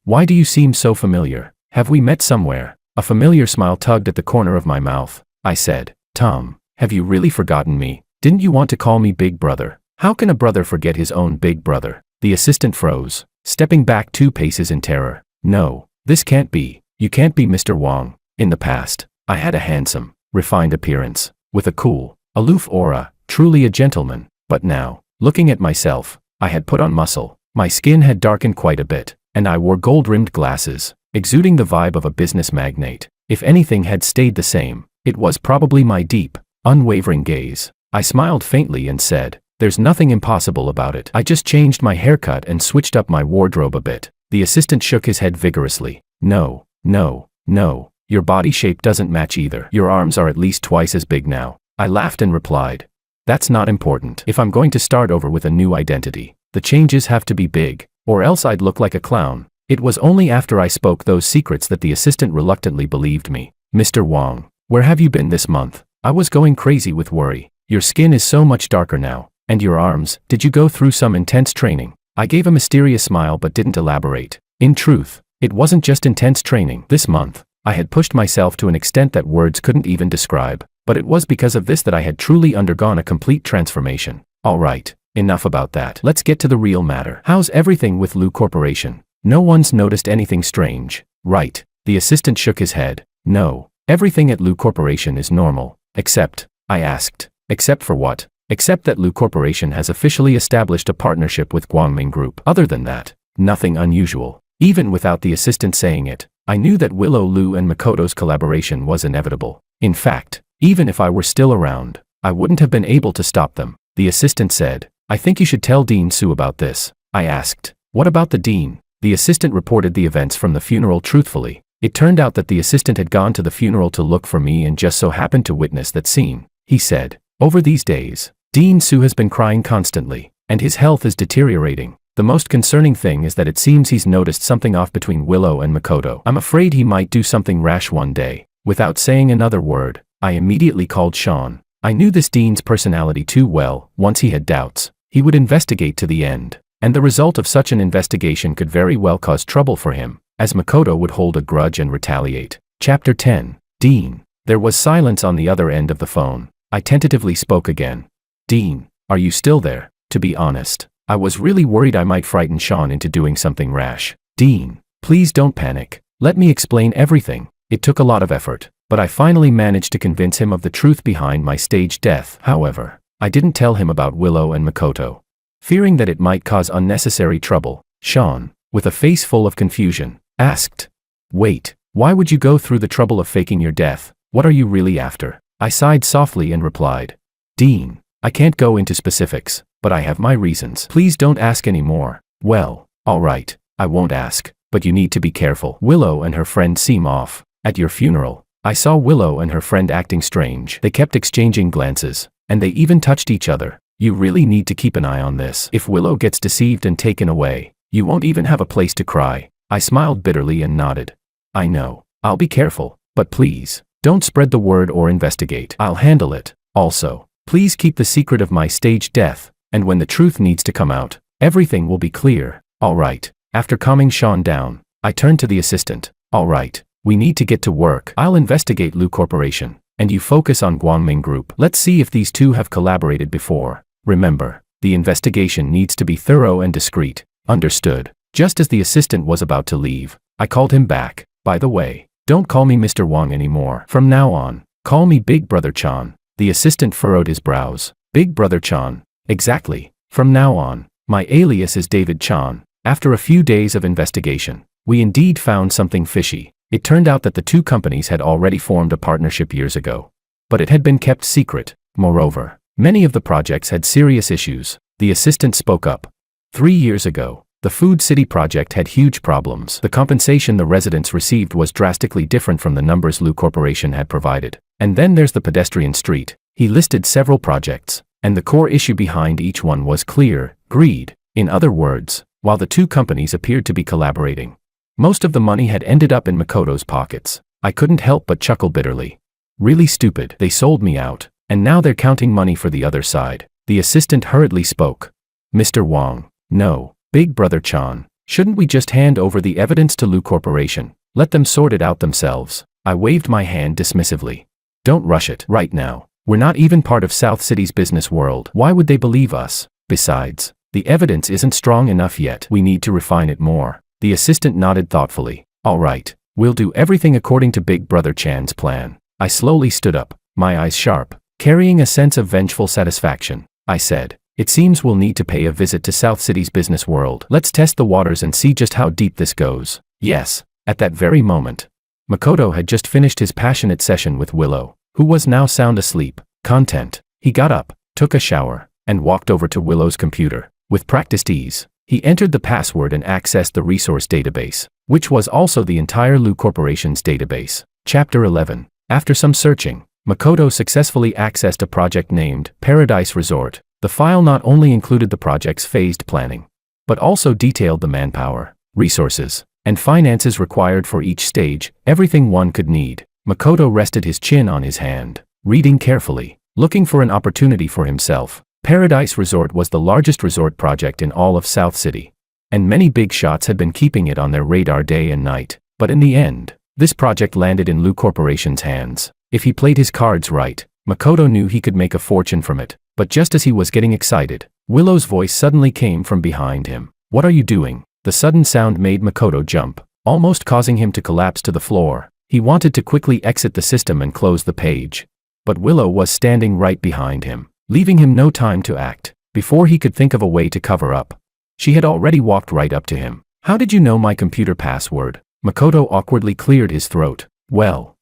Why do you seem so familiar? Have we met somewhere?" A familiar smile tugged at the corner of my mouth. I said, "Tom, have you really forgotten me? Didn't you want to call me Big Brother?" "How can a brother forget his own big brother?" The assistant froze, stepping back 2 paces in terror. "No, this can't be. You can't be Mr. Wong." In the past, I had a handsome, refined appearance, with a cool, aloof aura, truly a gentleman. But now, looking at myself, I had put on muscle, my skin had darkened quite a bit, and I wore gold-rimmed glasses, exuding the vibe of a business magnate. If anything had stayed the same, it was probably my deep, unwavering gaze. I smiled faintly and said, "There's nothing impossible about it. I just changed my haircut and switched up my wardrobe a bit." The assistant shook his head vigorously. "No, no, no. Your body shape doesn't match either. Your arms are at least twice as big now." I laughed and replied, "That's not important. If I'm going to start over with a new identity, the changes have to be big, or else I'd look like a clown." It was only after I spoke those secrets that the assistant reluctantly believed me. "Mr. Wong, where have you been this month?" I was going crazy with worry. "Your skin is so much darker now. And your arms, did you go through some intense training?" I gave a mysterious smile but didn't elaborate. In truth, it wasn't just intense training. This month, I had pushed myself to an extent that words couldn't even describe. But it was because of this that I had truly undergone a complete transformation. Alright, enough about that. Let's get to the real matter. How's everything with Lu Corporation? No one's noticed anything strange, right? The assistant shook his head. "No, everything at Lu Corporation is normal. Except," I asked. "Except for what?" "Except that Lu Corporation has officially established a partnership with Guangming Group. Other than that, nothing unusual." Even without the assistant saying it, I knew that Willow, Lu and Makoto's collaboration was inevitable. In fact, even if I were still around, I wouldn't have been able to stop them. The assistant said, "I think you should tell Dean Su about this." I asked, "What about the dean?" The assistant reported the events from the funeral truthfully. It turned out that the assistant had gone to the funeral to look for me and just so happened to witness that scene. He said, "Over these days, Dean Su has been crying constantly, and his health is deteriorating. The most concerning thing is that it seems he's noticed something off between Willow and Makoto. I'm afraid he might do something rash one day." Without saying another word, I immediately called Sean. I knew this Dean's personality too well. Once he had doubts, he would investigate to the end, and the result of such an investigation could very well cause trouble for him, as Makoto would hold a grudge and retaliate. Chapter 10. Dean. There was silence on the other end of the phone. I tentatively spoke again. "Dean, are you still there?" To be honest, I was really worried I might frighten Sean into doing something rash. "Dean, please don't panic. Let me explain everything." It took a lot of effort, but I finally managed to convince him of the truth behind my staged death. However, I didn't tell him about Willow and Makoto, fearing that it might cause unnecessary trouble. Sean, with a face full of confusion, asked, "Wait, why would you go through the trouble of faking your death? What are you really after?" I sighed softly and replied, "Dean, I can't go into specifics, but I have my reasons. Please don't ask any more." "Well, alright, I won't ask, but you need to be careful. Willow and her friend seem off. At your funeral, I saw Willow and her friend acting strange. They kept exchanging glances, and they even touched each other. You really need to keep an eye on this. If Willow gets deceived and taken away, you won't even have a place to cry." I smiled bitterly and nodded. "I know. I'll be careful, but please, don't spread the word or investigate. I'll handle it. Also, please keep the secret of my staged death, and when the truth needs to come out, everything will be clear." Alright. After calming Sean down, I turned to the assistant. "Alright, we need to get to work. I'll investigate Lu Corporation, and you focus on Guangming Group. Let's see if these two have collaborated before. Remember, the investigation needs to be thorough and discreet." "Understood." Just as the assistant was about to leave, I called him back. By the way, don't call me Mr. Wang anymore. From now on, call me Big Brother Chan. The assistant furrowed his brows. Big Brother Chan. Exactly. From now on, my alias is David Chan. After a few days of investigation, we indeed found something fishy. It turned out that the two companies had already formed a partnership years ago. But it had been kept secret. Moreover, many of the projects had serious issues. The assistant spoke up. 3 years ago, the Food City project had huge problems. The compensation the residents received was drastically different from the numbers Lu Corporation had provided. And then there's the pedestrian street. He listed several projects, and the core issue behind each one was clear: greed. In other words, while the two companies appeared to be collaborating, most of the money had ended up in Makoto's pockets. I couldn't help but chuckle bitterly. Really stupid. They sold me out, and now they're counting money for the other side. The assistant hurriedly spoke. Mr. Wang. No, Big Brother Chan. Shouldn't we just hand over the evidence to Lu Corporation? Let them sort it out themselves. I waved my hand dismissively. Don't rush it. Right now, we're not even part of South City's business world. Why would they believe us? Besides, the evidence isn't strong enough yet. We need to refine it more. The assistant nodded thoughtfully. All right, we'll do everything according to Big Brother Chan's plan. I slowly stood up, my eyes sharp, carrying a sense of vengeful satisfaction. I said, it seems we'll need to pay a visit to South City's business world. Let's test the waters and see just how deep this goes. Yes. At that very moment, Makoto had just finished his passionate session with Willow, who was now sound asleep. Content. He got up, took a shower, and walked over to Willow's computer. With practiced ease, he entered the password and accessed the resource database, which was also the entire Lu Corporation's database. Chapter 11. After some searching, Makoto successfully accessed a project named Paradise Resort. The file not only included the project's phased planning, but also detailed the manpower, resources, and finances required for each stage, everything one could need. Makoto rested his chin on his hand, reading carefully, looking for an opportunity for himself. Paradise Resort was the largest resort project in all of South City, and many big shots had been keeping it on their radar day and night. But in the end, this project landed in Lu Corporation's hands. If he played his cards right, Makoto knew he could make a fortune from it. But just as he was getting excited, Willow's voice suddenly came from behind him. What are you doing? The sudden sound made Makoto jump, almost causing him to collapse to the floor. He wanted to quickly exit the system and close the page. But Willow was standing right behind him, leaving him no time to act. Before he could think of a way to cover up, she had already walked right up to him. How did you know my computer password? Makoto awkwardly cleared his throat. Well,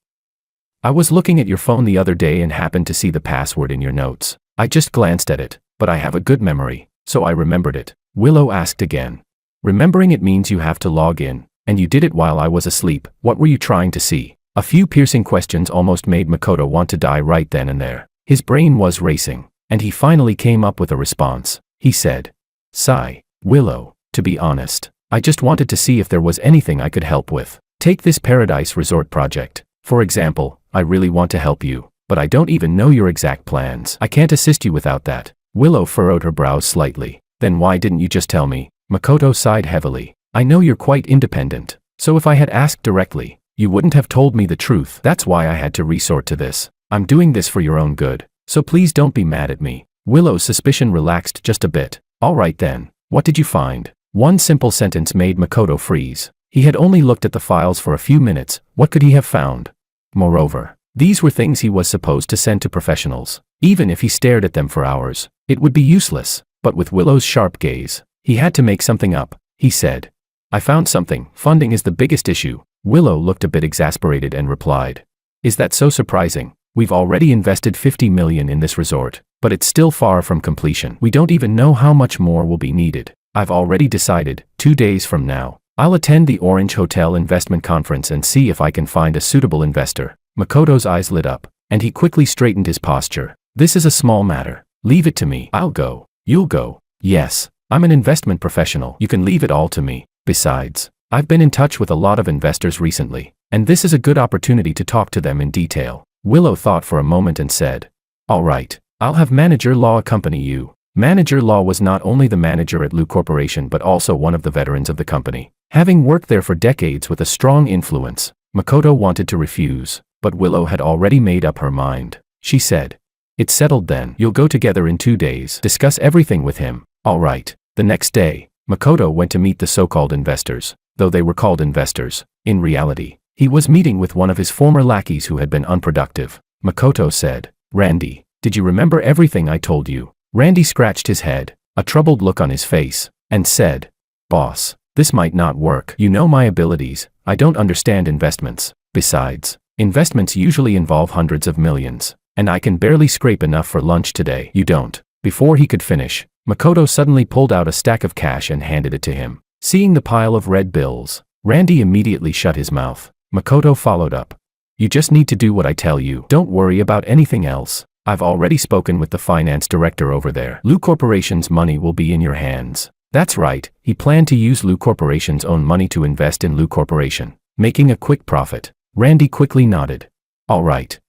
I was looking at your phone the other day and happened to see the password in your notes. I just glanced at it, but I have a good memory, so I remembered it. Willow asked again. Remembering it means you have to log in, and you did it while I was asleep. What were you trying to see? A few piercing questions almost made Makoto want to die right then and there. His brain was racing, and he finally came up with a response. He said, Sigh, Willow, to be honest, I just wanted to see if there was anything I could help with. Take this Paradise Resort project. For example, I really want to help you, but I don't even know your exact plans. I can't assist you without that. Willow furrowed her brows slightly. Then why didn't you just tell me? Makoto sighed heavily. I know you're quite independent, so if I had asked directly, you wouldn't have told me the truth. That's why I had to resort to this. I'm doing this for your own good, so please don't be mad at me. Willow's suspicion relaxed just a bit. All right then, what did you find? One simple sentence made Makoto freeze. He had only looked at the files for a few minutes. What could he have found? Moreover, these were things he was supposed to send to professionals. Even if he stared at them for hours, it would be useless. But with Willow's sharp gaze, he had to make something up. He said, I found something. Funding is the biggest issue. Willow looked a bit exasperated and replied, Is that so surprising? We've already invested 50 million in this resort, but it's still far from completion. We don't even know how much more will be needed. I've already decided, 2 days from now, I'll attend the Orange Hotel Investment Conference and see if I can find a suitable investor. Makoto's eyes lit up, and he quickly straightened his posture. This is a small matter. Leave it to me. I'll go. You'll go. Yes, I'm an investment professional. You can leave it all to me. Besides, I've been in touch with a lot of investors recently, and this is a good opportunity to talk to them in detail. Willow thought for a moment and said, All right, I'll have Manager Law accompany you. Manager Law was not only the manager at Lu Corporation but also one of the veterans of the company. Having worked there for decades with a strong influence, Makoto wanted to refuse, but Willow had already made up her mind. She said, It's settled then. You'll go together in 2 days. Discuss everything with him. All right. The next day, Makoto went to meet the so-called investors. Though they were called investors, in reality, He was meeting with one of his former lackeys who had been unproductive. Makoto said, "Randy, did you remember everything I told you?" Randy scratched his head, a troubled look on his face, and said, "Boss, this might not work. You know my abilities. I don't understand investments. Besides, investments usually involve hundreds of millions, and I can barely scrape enough for lunch today." "You don't." Before he could finish, Makoto suddenly pulled out a stack of cash and handed it to him. Seeing the pile of red bills, Randy immediately shut his mouth. Makoto followed up. "You just need to do what I tell you. Don't worry about anything else. I've already spoken with the finance director over there. Lu Corporation's money will be in your hands." That's right, he planned to use Lu Corporation's own money to invest in Lu Corporation, making a quick profit. Randy quickly nodded. All right,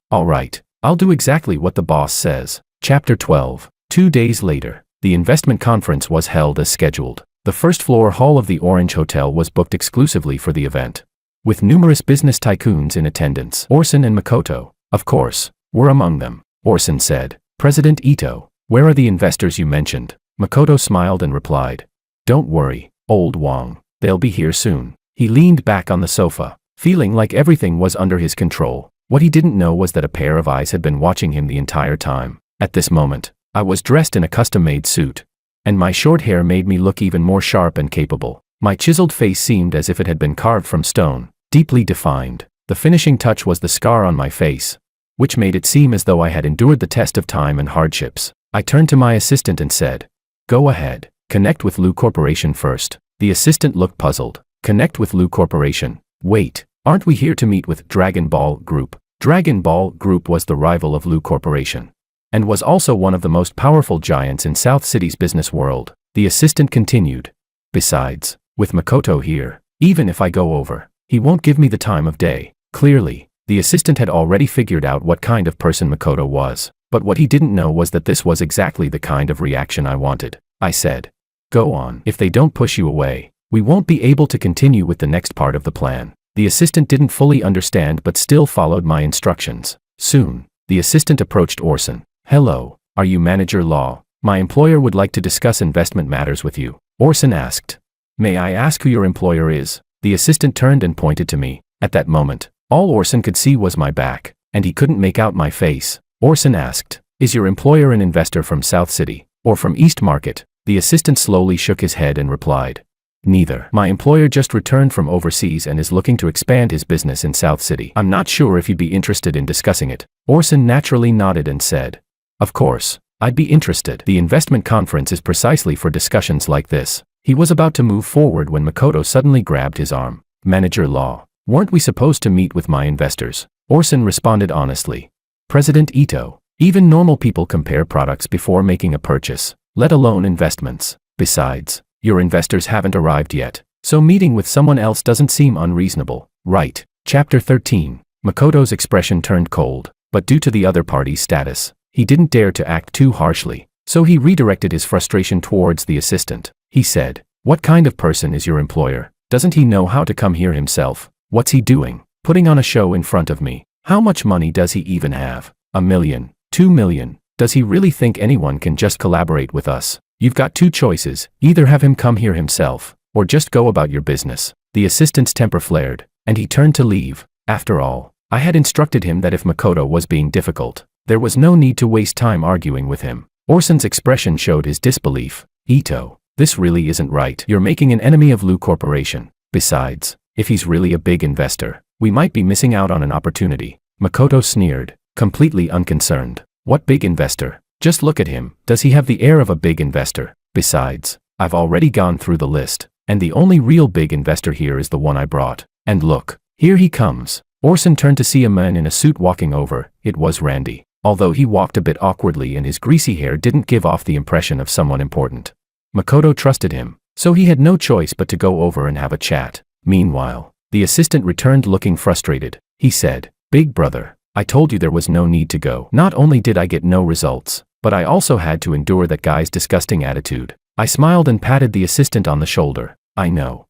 I'll do exactly what the boss says. Chapter 12. 2 days later, the investment conference was held as scheduled. The first-floor hall of the Orange Hotel was booked exclusively for the event, with numerous business tycoons in attendance. Orson and Makoto, of course, were among them. Orson said, "President Ito, where are the investors you mentioned?" Makoto smiled and replied, "Don't worry, old Wong, they'll be here soon." He leaned back on the sofa, feeling like everything was under his control. What he didn't know was that a pair of eyes had been watching him the entire time. At this moment, I was dressed in a custom-made suit, and my short hair made me look even more sharp and capable. My chiseled face seemed as if it had been carved from stone, deeply defined. The finishing touch was the scar on my face, which made it seem as though I had endured the test of time and hardships. I turned to my assistant and said, "Go ahead, connect with Lu Corporation first." The assistant looked puzzled. "Connect with Lu Corporation? Wait, aren't we here to meet with Dragon Ball Group?" Dragon Ball Group was the rival of Lu Corporation, and was also one of the most powerful giants in South City's business world. The assistant continued, "Besides, with Makoto here, even if I go over, he won't give me the time of day." Clearly, the assistant had already figured out what kind of person Makoto was, but what he didn't know was that this was exactly the kind of reaction I wanted. I said, "Go on. If they don't push you away, we won't be able to continue with the next part of the plan." The assistant didn't fully understand but still followed my instructions. Soon, the assistant approached Orson. "Hello, are you Manager Law? My employer would like to discuss investment matters with you." Orson asked, "May I ask who your employer is?" The assistant turned and pointed to me. At that moment, all Orson could see was my back, and he couldn't make out my face. Orson asked, "Is your employer an investor from South City, or from East Market?" The assistant slowly shook his head and replied, "Neither. My employer just returned from overseas and is looking to expand his business in South City. I'm not sure if you'd be interested in discussing it." Orson naturally nodded and said, "Of course, I'd be interested. The investment conference is precisely for discussions like this." He was about to move forward when Makoto suddenly grabbed his arm. "Manager Law, weren't we supposed to meet with my investors?" Orson responded honestly. "President Ito, even normal people compare products before making a purchase, let alone investments. Besides, your investors haven't arrived yet, so meeting with someone else doesn't seem unreasonable, right?" Chapter 13. Makoto's expression turned cold, but due to the other party's status, he didn't dare to act too harshly, so he redirected his frustration towards the assistant. He said, "What kind of person is your employer? Doesn't he know how to come here himself? What's he doing? Putting on a show in front of me? How much money does he even have? $1 million? $2 million? Does he really think anyone can just collaborate with us? You've got two choices, either have him come here himself, or just go about your business." The assistant's temper flared, and he turned to leave. After all, I had instructed him that if Makoto was being difficult, there was no need to waste time arguing with him. Orson's expression showed his disbelief. "Ito, this really isn't right. You're making an enemy of Lu Corporation. Besides, if he's really a big investor, we might be missing out on an opportunity." Makoto sneered, completely unconcerned. "What big investor? Just look at him. Does he have the air of a big investor? Besides, I've already gone through the list, and the only real big investor here is the one I brought. And look, here he comes." Orson turned to see a man in a suit walking over. It was Randy. Although he walked a bit awkwardly and his greasy hair didn't give off the impression of someone important. Makoto trusted him, so he had no choice but to go over and have a chat. Meanwhile, the assistant returned looking frustrated. He said, "Big brother, I told you there was no need to go. Not only did I get no results, but I also had to endure that guy's disgusting attitude." I smiled and patted the assistant on the shoulder. I know.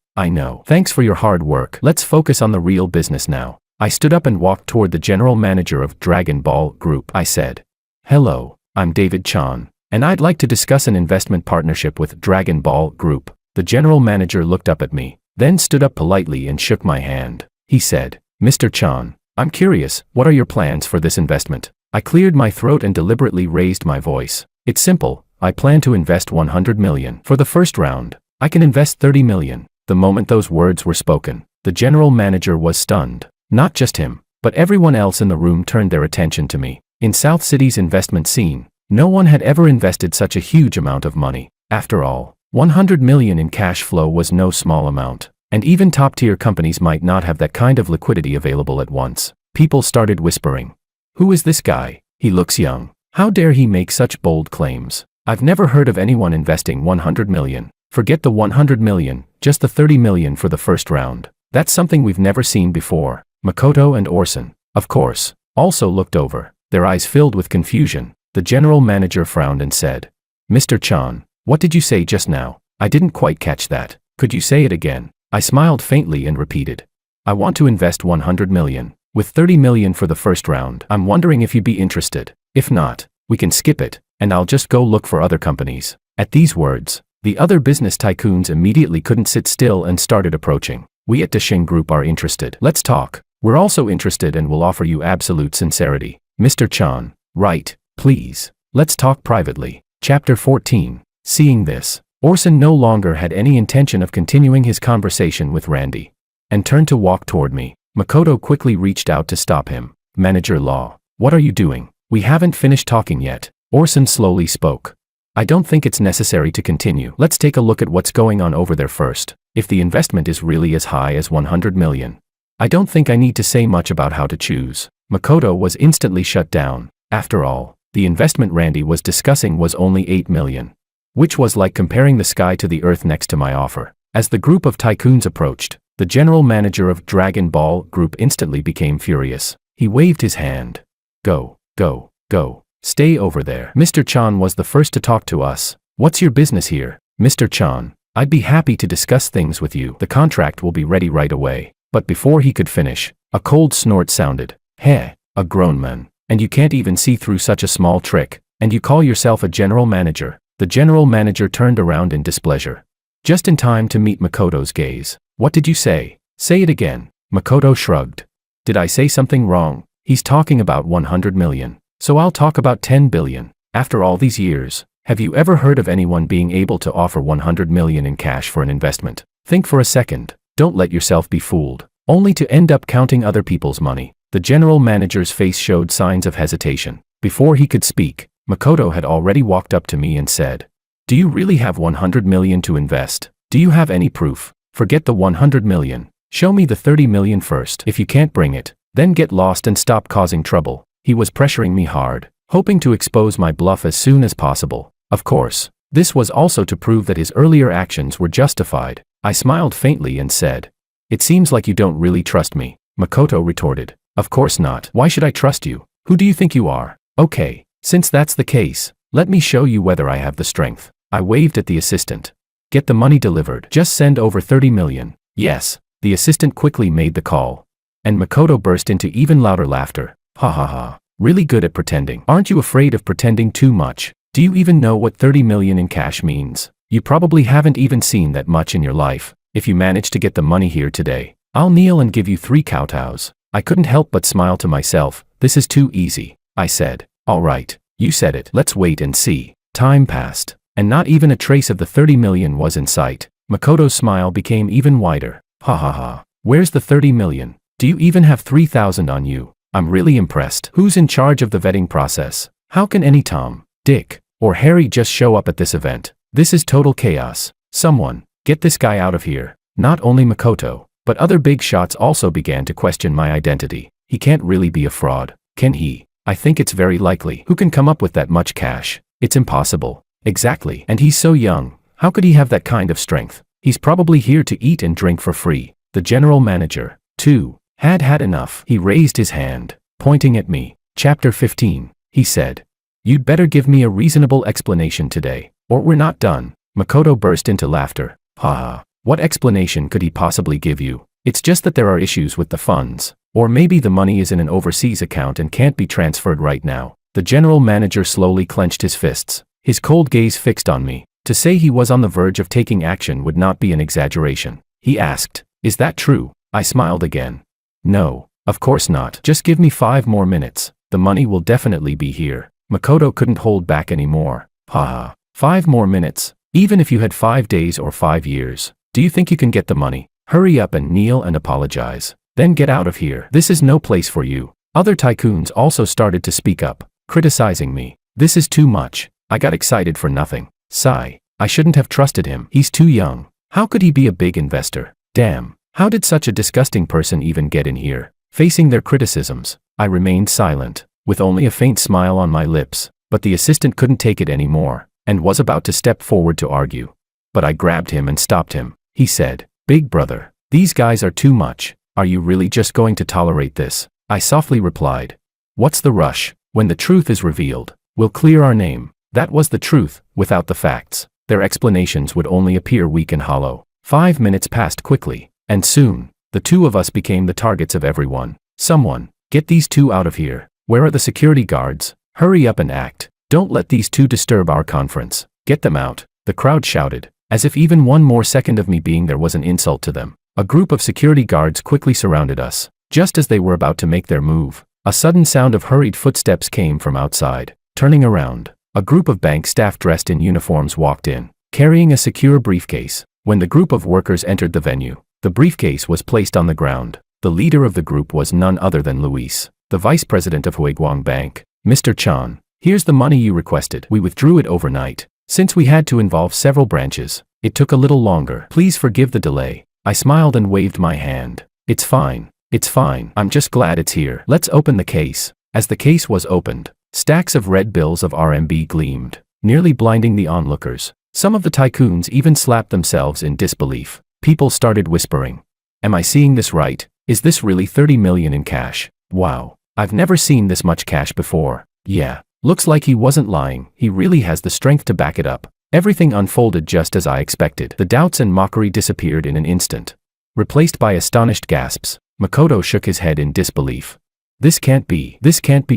Thanks for your hard work. Let's focus on the real business now." I stood up and walked toward the general manager of Dragon Ball Group. I said, "Hello, I'm David Chan, and I'd like to discuss an investment partnership with Dragon Ball Group." The general manager looked up at me, then stood up politely and shook my hand. He said, Mr. Chan, I'm curious, what are your plans for this investment? I cleared my throat and deliberately raised my voice. It's simple, I plan to invest 100 million. For the first round, I can invest 30 million. The moment those words were spoken, the general manager was stunned. Not just him, but everyone else in the room turned their attention to me. In South City's investment scene, no one had ever invested such a huge amount of money. After all, 100 million in cash flow was no small amount, and even top-tier companies might not have that kind of liquidity available at once. People started whispering. Who is this guy? He looks young. How dare he make such bold claims? I've never heard of anyone investing 100 million. Forget the 100 million, just the 30 million for the first round. That's something we've never seen before. Makoto and Orson, of course, also looked over, their eyes filled with confusion. The general manager frowned and said, Mr. Chan, what did you say just now? I didn't quite catch that. Could you say it again? I smiled faintly and repeated. I want to invest 100 million. With 30 million for the first round. I'm wondering if you'd be interested. If not, we can skip it, and I'll just go look for other companies. At these words, the other business tycoons immediately couldn't sit still and started approaching. We at Desheng Group are interested. Let's talk. We're also interested and will offer you absolute sincerity. Mr. Chan, right, please. Let's talk privately. Chapter 14. Seeing this, Orson no longer had any intention of continuing his conversation with Randy, and turned to walk toward me. Makoto quickly reached out to stop him. Manager Law, what are you doing? We haven't finished talking yet. Orson slowly spoke. I don't think it's necessary to continue. Let's take a look at what's going on over there first. If the investment is really as high as 100 million, I don't think I need to say much about how to choose. Makoto was instantly shut down. After all, the investment Randy was discussing was only 8 million. Which was like comparing the sky to the earth next to my offer. As the group of tycoons approached, the general manager of Dragon Ball Group instantly became furious. He waved his hand. Go, go, go. Stay over there. Mr. Chan was the first to talk to us. What's your business here? Mr. Chan, I'd be happy to discuss things with you. The contract will be ready right away. But before he could finish, a cold snort sounded. Heh, a grown man. And you can't even see through such a small trick. And you call yourself a general manager. The general manager turned around in displeasure. Just in time to meet Makoto's gaze. What did you say? Say it again. Makoto shrugged. Did I say something wrong? He's talking about 100 million. So I'll talk about 10 billion. After all these years, have you ever heard of anyone being able to offer 100 million in cash for an investment? Think for a second. Don't let yourself be fooled, only to end up counting other people's money. The general manager's face showed signs of hesitation. Before he could speak, Makoto had already walked up to me and said, Do you really have 100 million to invest? Do you have any proof? Forget the 100 million. Show me the 30 million first. If you can't bring it, then get lost and stop causing trouble. He was pressuring me hard, hoping to expose my bluff as soon as possible. Of course, this was also to prove that his earlier actions were justified. I smiled faintly and said, It seems like you don't really trust me. Makoto retorted, Of course not. Why should I trust you? Who do you think you are? Okay, since that's the case, let me show you whether I have the strength. I waved at the assistant. Get the money delivered. Just send over 30 million. Yes. The assistant quickly made the call. And Makoto burst into even louder laughter. Ha ha ha. Really good at pretending. Aren't you afraid of pretending too much? Do you even know what 30 million in cash means? You probably haven't even seen that much in your life. If you manage to get the money here today, I'll kneel and give you 3 kowtows. I couldn't help but smile to myself. This is too easy. I said. All right. You said it. Let's wait and see. Time passed, and not even a trace of the 30 million was in sight. Makoto's smile became even wider. Ha ha ha. Where's the 30 million? Do you even have 3,000 on you? I'm really impressed. Who's in charge of the vetting process? How can any Tom, Dick, or Harry just show up at this event? This is total chaos. Someone, get this guy out of here. Not only Makoto, but other big shots also began to question my identity. He can't really be a fraud, can he? I think it's very likely. Who can come up with that much cash? It's impossible. Exactly. And he's so young. How could he have that kind of strength? He's probably here to eat and drink for free. The general manager, too, had had enough. He raised his hand, pointing at me. Chapter 15, he said. You'd better give me a reasonable explanation today, or we're not done. Makoto burst into laughter. Ha ha. What explanation could he possibly give you? It's just that there are issues with the funds. Or maybe the money is in an overseas account and can't be transferred right now. The general manager slowly clenched his fists, his cold gaze fixed on me. To say he was on the verge of taking action would not be an exaggeration. He asked, Is that true? I smiled again. No, Of course not. Just give me 5 more minutes. The money will definitely be here. Makoto couldn't hold back anymore. Haha. 5 more minutes. Even if you had 5 days or 5 years, do you think you can get the money? Hurry up and kneel and apologize. Then get out of here. This is no place for you. Other tycoons also started to speak up, criticizing me. This is too much. I got excited for nothing. Sigh. I shouldn't have trusted him. He's too young. How could he be a big investor? Damn. How did such a disgusting person even get in here? Facing their criticisms, I remained silent, with only a faint smile on my lips, but the assistant couldn't take it anymore, and was about to step forward to argue. But I grabbed him and stopped him. He said, "Big brother, these guys are too much. Are you really just going to tolerate this?" I softly replied, "What's the rush? When the truth is revealed, we'll clear our name." That was the truth, without the facts. Their explanations would only appear weak and hollow. 5 minutes passed quickly, and soon, the two of us became the targets of everyone. Someone, get these two out of here. Where are the security guards? Hurry up and act. Don't let these two disturb our conference. Get them out. The crowd shouted, as if even one more second of me being there was an insult to them. A group of security guards quickly surrounded us. Just as they were about to make their move, a sudden sound of hurried footsteps came from outside. Turning around, a group of bank staff dressed in uniforms walked in, carrying a secure briefcase. When the group of workers entered the venue, the briefcase was placed on the ground. The leader of the group was none other than Luis, the vice president of Huiguang Bank. "Mr. Chan, here's the money you requested. We withdrew it overnight. Since we had to involve several branches, it took a little longer. Please forgive the delay." I smiled and waved my hand. "It's fine. It's fine. I'm just glad it's here. Let's open the case." As the case was opened, stacks of red bills of RMB gleamed, nearly blinding the onlookers. Some of the tycoons even slapped themselves in disbelief. People started whispering, "Am I seeing this right? Is this really 30 million in cash? Wow. I've never seen this much cash before." Yeah, looks like he wasn't lying. He really has the strength to back it up. Everything unfolded just as I expected. The doubts and mockery disappeared in an instant, replaced by astonished gasps. Makoto shook his head in disbelief. This can't be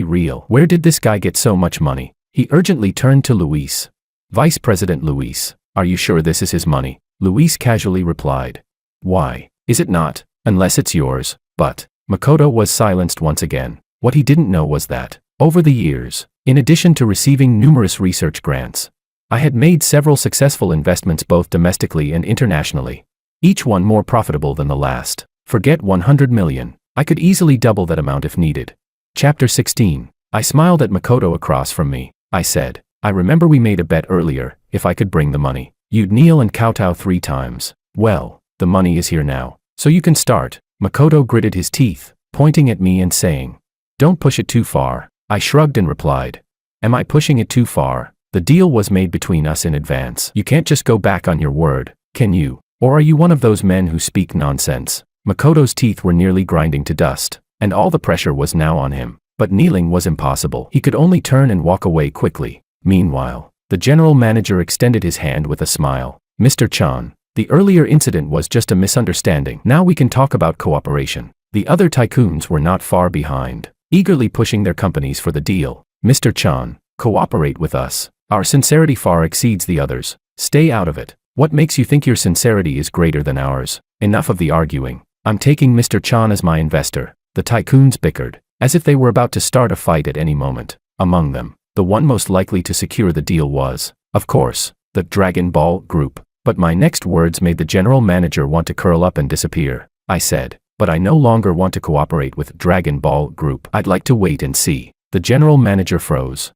real. Where did this guy get so much money?" He urgently turned to Luis. "Vice President Luis, are you sure this is his money?" Luis casually replied. "Why, is it not? Unless it's yours." But Makoto was silenced once again. What he didn't know was that, over the years, in addition to receiving numerous research grants, I had made several successful investments both domestically and internationally, each one more profitable than the last. Forget 100 million. I could easily double that amount if needed. Chapter 16. I smiled at Makoto across from me. I said, "I remember we made a bet earlier. If I could bring the money, you'd kneel and kowtow 3 times. Well, the money is here now, so you can start." Makoto gritted his teeth, pointing at me and saying, "Don't push it too far." I shrugged and replied, "Am I pushing it too far? The deal was made between us in advance. You can't just go back on your word, can you? Or are you one of those men who speak nonsense?" Makoto's teeth were nearly grinding to dust, and all the pressure was now on him. But kneeling was impossible. He could only turn and walk away quickly. Meanwhile, the general manager extended his hand with a smile. "Mr. Chan, the earlier incident was just a misunderstanding. Now we can talk about cooperation." The other tycoons were not far behind, eagerly pushing their companies for the deal. "Mr. Chan, cooperate with us. Our sincerity far exceeds the others. Stay out of it. What makes you think your sincerity is greater than ours? Enough of the arguing. I'm taking Mr. Chan as my investor." The tycoons bickered, as if they were about to start a fight at any moment. Among them, the one most likely to secure the deal was, of course, the Dragon Ball Group. But my next words made the general manager want to curl up and disappear. I said, "But I no longer want to cooperate with Dragon Ball Group. I'd like to wait and see." The general manager froze.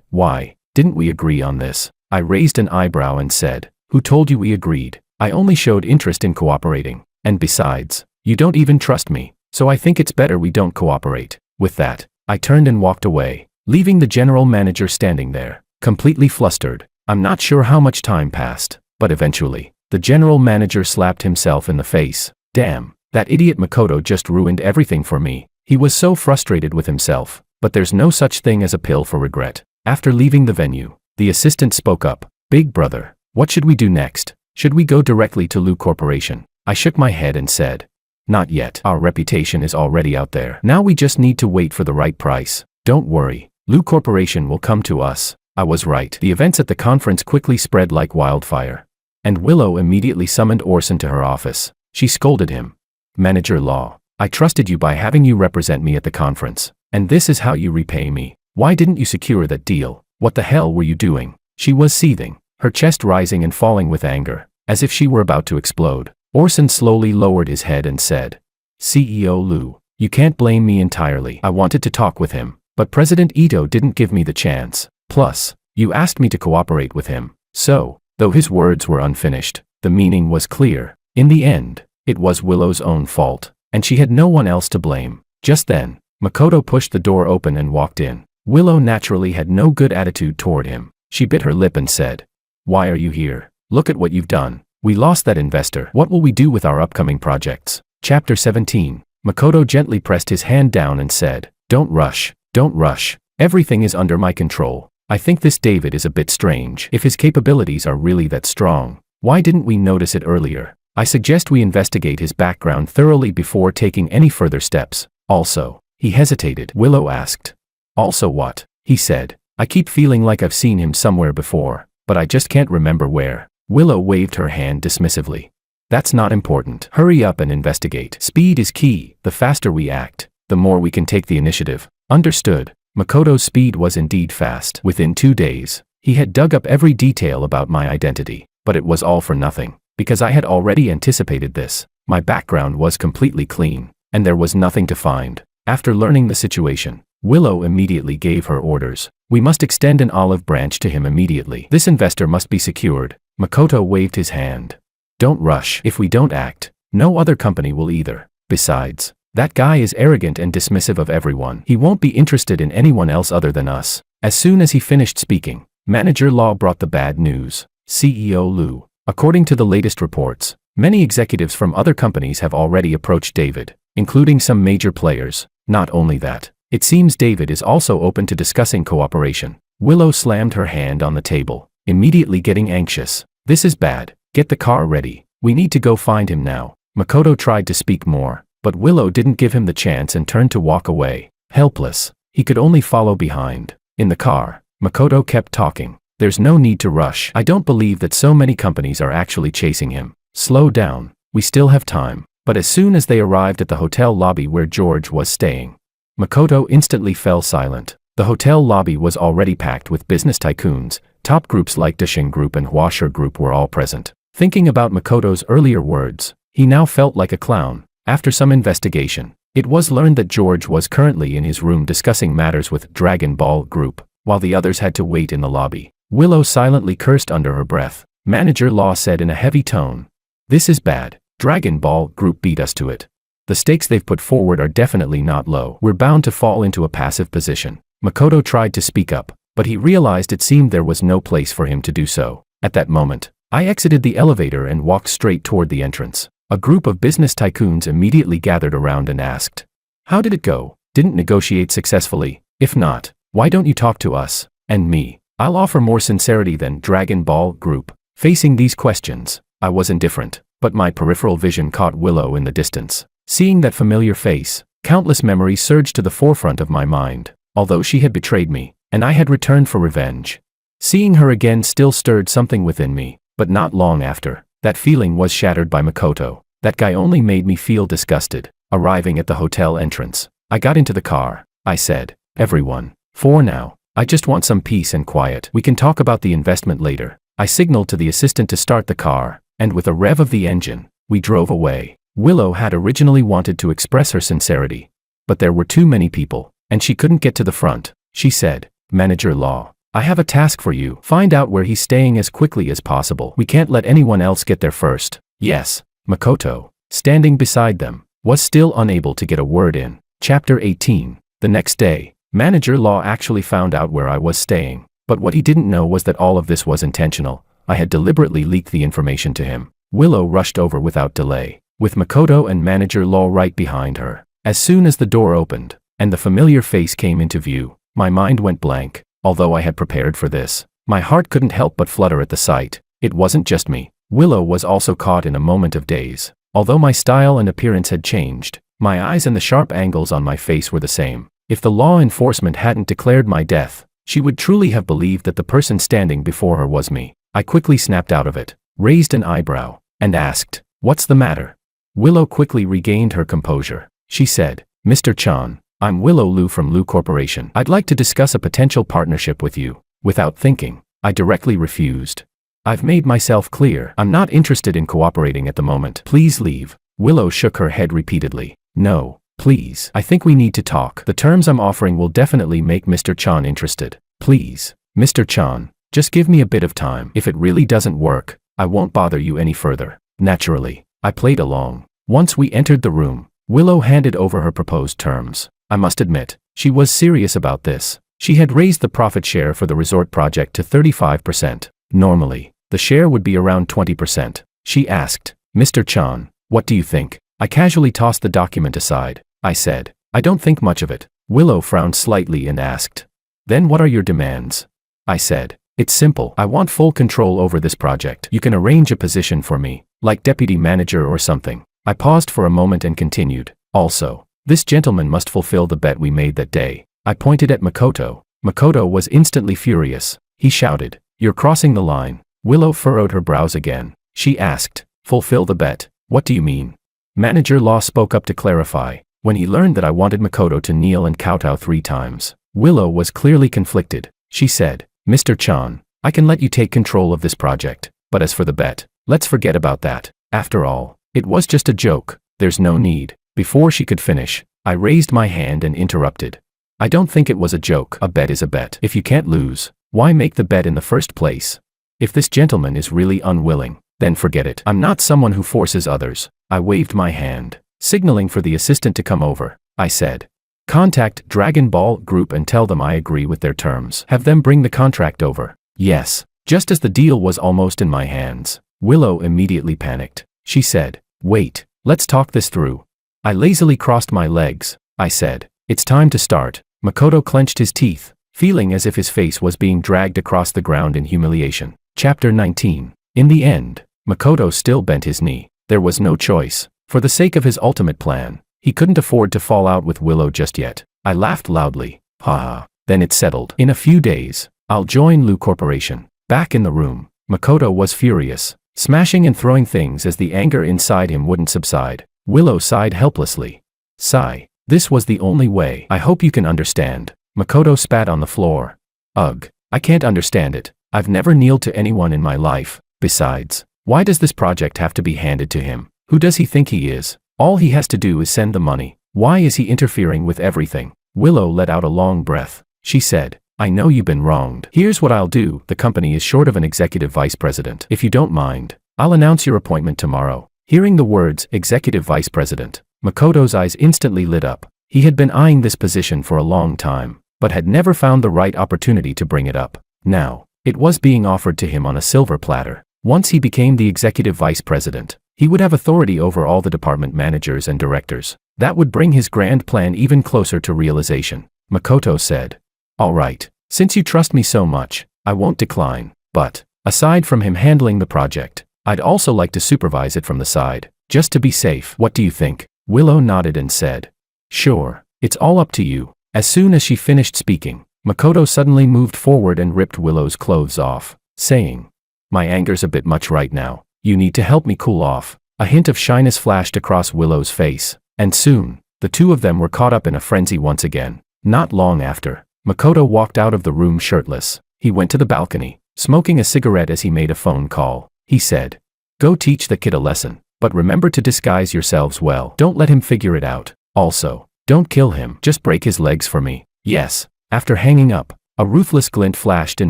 Why? Didn't we agree on this?" I raised an eyebrow and said, "Who told you we agreed? I only showed interest in cooperating. And besides, you don't even trust me, so I think it's better we don't cooperate." With that, I turned and walked away, leaving the general manager standing there, completely flustered. I'm not sure how much time passed, but eventually, the general manager slapped himself in the face. Damn, that idiot Makoto just ruined everything for me. He was so frustrated with himself, but there's no such thing as a pill for regret. After leaving the venue, the assistant spoke up. "Big brother, what should we do next? Should we go directly to Lu Corporation?" I shook my head and said, "Not yet. Our reputation is already out there. Now we just need to wait for the right price. Don't worry, Lu Corporation will come to us." I was right. The events at the conference quickly spread like wildfire, and Willow immediately summoned Orson to her office. She scolded him. "Manager Law, I trusted you by having you represent me at the conference. And this is how you repay me. Why didn't you secure that deal? What the hell were you doing? She was seething, her chest rising and falling with anger, as if she were about to explode. Orson slowly lowered his head and said, CEO Liu, you can't blame me entirely. I wanted to talk with him, but President Ito didn't give me the chance. Plus, you asked me to cooperate with him. So, though his words were unfinished, the meaning was clear. In the end, it was Willow's own fault, and she had no one else to blame. Just then, Makoto pushed the door open and walked in. Willow naturally had no good attitude toward him. She bit her lip and said, "Why are you here? Look at what you've done. We lost that investor. What will we do with our upcoming projects?" Chapter 17. Makoto gently pressed his hand down and said, Don't rush. Everything is under my control. I think this David is a bit strange. If his capabilities are really that strong, why didn't we notice it earlier? I suggest we investigate his background thoroughly before taking any further steps. Also, he hesitated. Willow asked, "Also what?" He said, "I keep feeling like I've seen him somewhere before, but I just can't remember where." Willow waved her hand dismissively. "That's not important. Hurry up and investigate. Speed is key. The faster we act, the more we can take the initiative." Understood. Makoto's speed was indeed fast. Within 2 days, he had dug up every detail about my identity, but it was all for nothing, because I had already anticipated this. My background was completely clean, and there was nothing to find. After learning the situation, Willow immediately gave her orders. "We must extend an olive branch to him immediately. This investor must be secured." Makoto waved his hand. "Don't rush. If we don't act, no other company will either. Besides, that guy is arrogant and dismissive of everyone. He won't be interested in anyone else other than us." As soon as he finished speaking, Manager Law brought the bad news. CEO Liu. According to the latest reports, many executives from other companies have already approached David, including some major players. Not only that, it seems David is also open to discussing cooperation. Willow slammed her hand on the table, immediately getting anxious. "This is bad. Get the car ready. We need to go find him now." Makoto tried to speak more, but Willow didn't give him the chance and turned to walk away. Helpless, he could only follow behind. In the car, Makoto kept talking. "There's no need to rush. I don't believe that so many companies are actually chasing him. Slow down. We still have time." But as soon as they arrived at the hotel lobby where George was staying, Makoto instantly fell silent. The hotel lobby was already packed with business tycoons. Top groups like Dashing Group and Huasher Group were all present. Thinking about Makoto's earlier words, he now felt like a clown. After some investigation, it was learned that George was currently in his room discussing matters with Dragon Ball Group, while the others had to wait in the lobby. Willow silently cursed under her breath. Manager Law said in a heavy tone, "This is bad. Dragon Ball Group beat us to it. The stakes they've put forward are definitely not low. We're bound to fall into a passive position." Makoto tried to speak up, but he realized it seemed there was no place for him to do so. At that moment, I exited the elevator and walked straight toward the entrance. A group of business tycoons immediately gathered around and asked, "How did it go? Didn't negotiate successfully? If not, why don't you talk to us and me? I'll offer more sincerity than Dragon Ball Group." Facing these questions, I was indifferent, but my peripheral vision caught Willow in the distance. Seeing that familiar face, countless memories surged to the forefront of my mind. Although she had betrayed me, and I had returned for revenge, seeing her again still stirred something within me. But not long after, that feeling was shattered by Makoto. That guy only made me feel disgusted. Arriving at the hotel entrance, I got into the car. I said, "Everyone, for now, I just want some peace and quiet. We can talk about the investment later." I signaled to the assistant to start the car, and with a rev of the engine, we drove away. Willow had originally wanted to express her sincerity, but there were too many people, and she couldn't get to the front. She said, "Manager Law, I have a task for you. Find out where he's staying as quickly as possible. We can't let anyone else get there first." "Yes." Makoto, standing beside them, was still unable to get a word in. Chapter 18. The next day, Manager Law actually found out where I was staying, but what he didn't know was that all of this was intentional. I had deliberately leaked the information to him. Willow rushed over without delay, with Makoto and Manager Law right behind her. As soon as the door opened, and the familiar face came into view, my mind went blank. Although I had prepared for this, my heart couldn't help but flutter at the sight. It wasn't just me. Willow was also caught in a moment of daze. Although my style and appearance had changed, my eyes and the sharp angles on my face were the same. If the law enforcement hadn't declared my death, she would truly have believed that the person standing before her was me. I quickly snapped out of it, raised an eyebrow, and asked, "What's the matter?" Willow quickly regained her composure. She said, Mr. Chan, I'm Willow Liu from Liu Corporation. I'd like to discuss a potential partnership with you. Without thinking, I directly refused. I've made myself clear. I'm not interested in cooperating at the moment. Please leave. Willow shook her head repeatedly. No, please. I think we need to talk. The terms I'm offering will definitely make Mr. Chan interested. Please, Mr. Chan, just give me a bit of time. If it really doesn't work, I won't bother you any further. Naturally, I played along. Once we entered the room, Willow handed over her proposed terms. I must admit, she was serious about this. She had raised the profit share for the resort project to 35%. Normally, the share would be around 20%. She asked, Mr. Chan, what do you think? I casually tossed the document aside. I said, I don't think much of it. Willow frowned slightly and asked, then what are your demands? I said, it's simple. I want full control over this project. You can arrange a position for me, like deputy manager or something. I paused for a moment and continued. Also, this gentleman must fulfill the bet we made that day. I pointed at Makoto. Makoto was instantly furious. He shouted, you're crossing the line. Willow furrowed her brows again. She asked, fulfill the bet? What do you mean? Manager Law spoke up to clarify. When he learned that I wanted Makoto to kneel and kowtow 3 times, Willow was clearly conflicted. She said, Mr. Chan, I can let you take control of this project, but as for the bet, let's forget about that. After all, it was just a joke. There's no need. Before she could finish, I raised my hand and interrupted. I don't think it was a joke. A bet is a bet. If you can't lose, why make the bet in the first place? If this gentleman is really unwilling, then forget it. I'm not someone who forces others. I waved my hand, signaling for the assistant to come over. I said, contact Dragon Ball Group and tell them I agree with their terms. Have them bring the contract over. Yes. Just as the deal was almost in my hands, Willow immediately panicked. She said, wait, let's talk this through. I lazily crossed my legs. I said, it's time to start. Makoto clenched his teeth, feeling as if his face was being dragged across the ground in humiliation. Chapter 19. In the end, Makoto still bent his knee. There was no choice. For the sake of his ultimate plan, he couldn't afford to fall out with Willow just yet. I laughed loudly. Haha. Then it settled. In a few days, I'll join Liu Corporation. Back in the room, Makoto was furious, smashing and throwing things as the anger inside him wouldn't subside. Willow sighed helplessly. Sigh. This was the only way. I hope you can understand. Makoto spat on the floor. Ugh. I can't understand it. I've never kneeled to anyone in my life. Besides, why does this project have to be handed to him? Who does he think he is? All he has to do is send the money. Why is he interfering with everything? Willow let out a long breath. She said, I know you've been wronged. Here's what I'll do. The company is short of an executive vice president. If you don't mind, I'll announce your appointment tomorrow. Hearing the words, executive vice president, Makoto's eyes instantly lit up. He had been eyeing this position for a long time, but had never found the right opportunity to bring it up. Now, it was being offered to him on a silver platter. Once he became the executive vice president, he would have authority over all the department managers and directors. That would bring his grand plan even closer to realization. Makoto said, all right, since you trust me so much, I won't decline. But, aside from him handling the project, I'd also like to supervise it from the side, just to be safe. What do you think? Willow nodded and said, sure, it's all up to you. As soon as she finished speaking, Makoto suddenly moved forward and ripped Willow's clothes off, saying, my anger's a bit much right now. You need to help me cool off. A hint of shyness flashed across Willow's face, and soon, the two of them were caught up in a frenzy once again. Not long after, Makoto walked out of the room shirtless. He went to the balcony, smoking a cigarette as he made a phone call. He said, go teach the kid a lesson, but remember to disguise yourselves well. Don't let him figure it out. Also, don't kill him. Just break his legs for me. Yes. After hanging up, a ruthless glint flashed in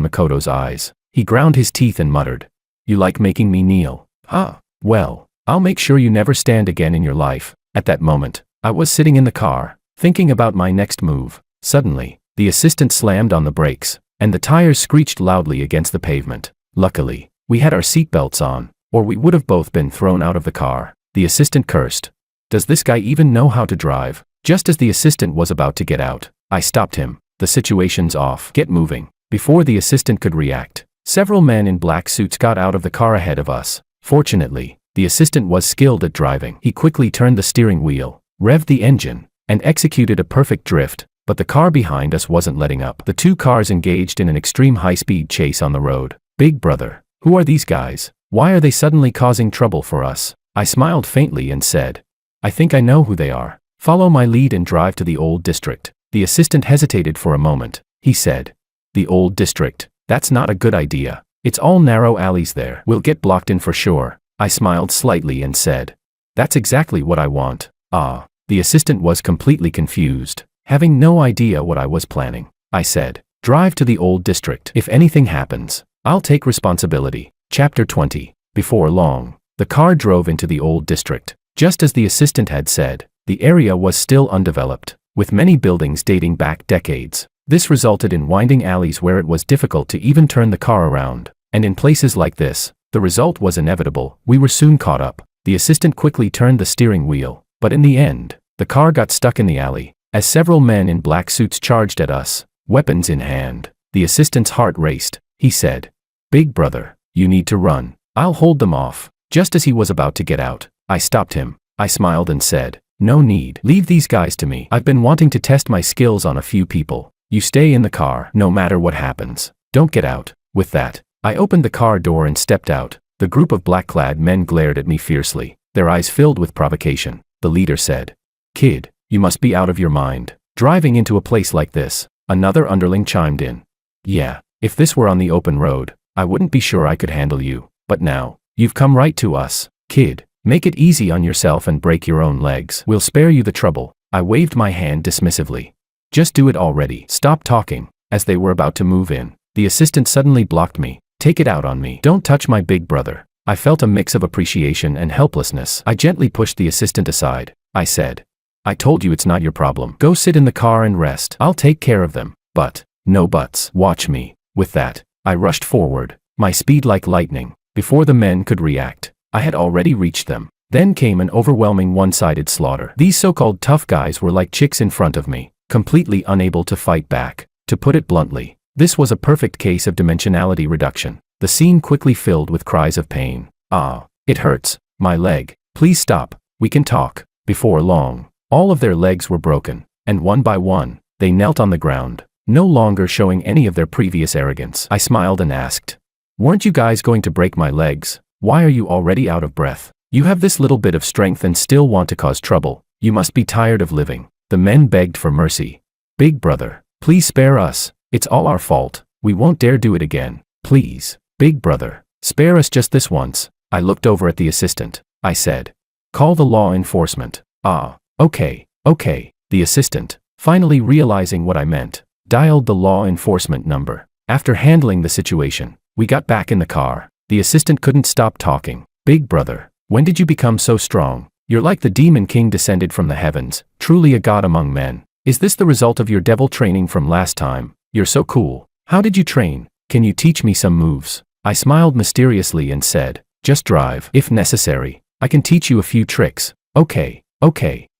Makoto's eyes. He ground his teeth and muttered, you like making me kneel? Huh? Well, I'll make sure you never stand again in your life. At that moment, I was sitting in the car, thinking about my next move. Suddenly, the assistant slammed on the brakes, and the tires screeched loudly against the pavement. Luckily, we had our seatbelts on, or we would have both been thrown out of the car. The assistant cursed. Does this guy even know how to drive? Just as the assistant was about to get out, I stopped him. The situation's off. Get moving. Before the assistant could react, several men in black suits got out of the car ahead of us. Fortunately, the assistant was skilled at driving. He quickly turned the steering wheel, revved the engine, and executed a perfect drift, but the car behind us wasn't letting up. The two cars engaged in an extreme high-speed chase on the road. Big brother, who are these guys? Why are they suddenly causing trouble for us? I smiled faintly and said, I think I know who they are. Follow my lead and drive to the old district. The assistant hesitated for a moment. He said, The old district? That's not a good idea. It's all narrow alleys there. We'll get blocked in for sure. I smiled slightly and said, That's exactly what I want. The assistant was completely confused, having no idea what I was planning. I said, Drive to the old district. If anything happens, I'll take responsibility. Chapter 20. Before long, the car drove into the old district. Just as the assistant had said, the area was still undeveloped, with many buildings dating back decades. This resulted in winding alleys where it was difficult to even turn the car around. And in places like this, the result was inevitable. We were soon caught up. The assistant quickly turned the steering wheel, but in the end, the car got stuck in the alley. As several men in black suits charged at us, weapons in hand, the assistant's heart raced. He said, Big brother, you need to run. I'll hold them off. Just as he was about to get out, I stopped him. I smiled and said, No need. Leave these guys to me. I've been wanting to test my skills on a few people. You stay in the car, no matter what happens. Don't get out. With that, I opened the car door and stepped out. The group of black-clad men glared at me fiercely, their eyes filled with provocation. The leader said, Kid, you must be out of your mind. Driving into a place like this. Another underling chimed in. Yeah, if this were on the open road, I wouldn't be sure I could handle you. But now, you've come right to us. Kid, make it easy on yourself and break your own legs. We'll spare you the trouble. I waved my hand dismissively. Just do it already. Stop talking. As they were about to move in, the assistant suddenly blocked me. Take it out on me. Don't touch my big brother. I felt a mix of appreciation and helplessness. I gently pushed the assistant aside. I said, I told you it's not your problem. Go sit in the car and rest. I'll take care of them. But, no buts. Watch me. With that, I rushed forward, my speed like lightning. Before the men could react, I had already reached them. Then came an overwhelming one-sided slaughter. These so-called tough guys were like chicks in front of me, completely unable to fight back. To put it bluntly, this was a perfect case of dimensionality reduction. The scene quickly filled with cries of pain. It hurts. My leg. Please stop. We can talk. Before long, all of their legs were broken, and one by one, they knelt on the ground, no longer showing any of their previous arrogance. I smiled and asked, Weren't you guys going to break my legs? Why are you already out of breath? You have this little bit of strength and still want to cause trouble. You must be tired of living. The men begged for mercy. Big brother, please spare us. It's all our fault. We won't dare do it again. Please, big brother, spare us just this once. I looked over at the assistant. I said, Call the law enforcement. Okay. The assistant, finally realizing what I meant, dialed the law enforcement number. After handling the situation, we got back in the car. The assistant couldn't stop talking. Big brother, when did you become so strong? You're like the demon king descended from the heavens, truly a god among men. Is this the result of your devil training from last time? You're so cool. How did you train? Can you teach me some moves? I smiled mysteriously and said, Just drive. If necessary, I can teach you a few tricks. Okay.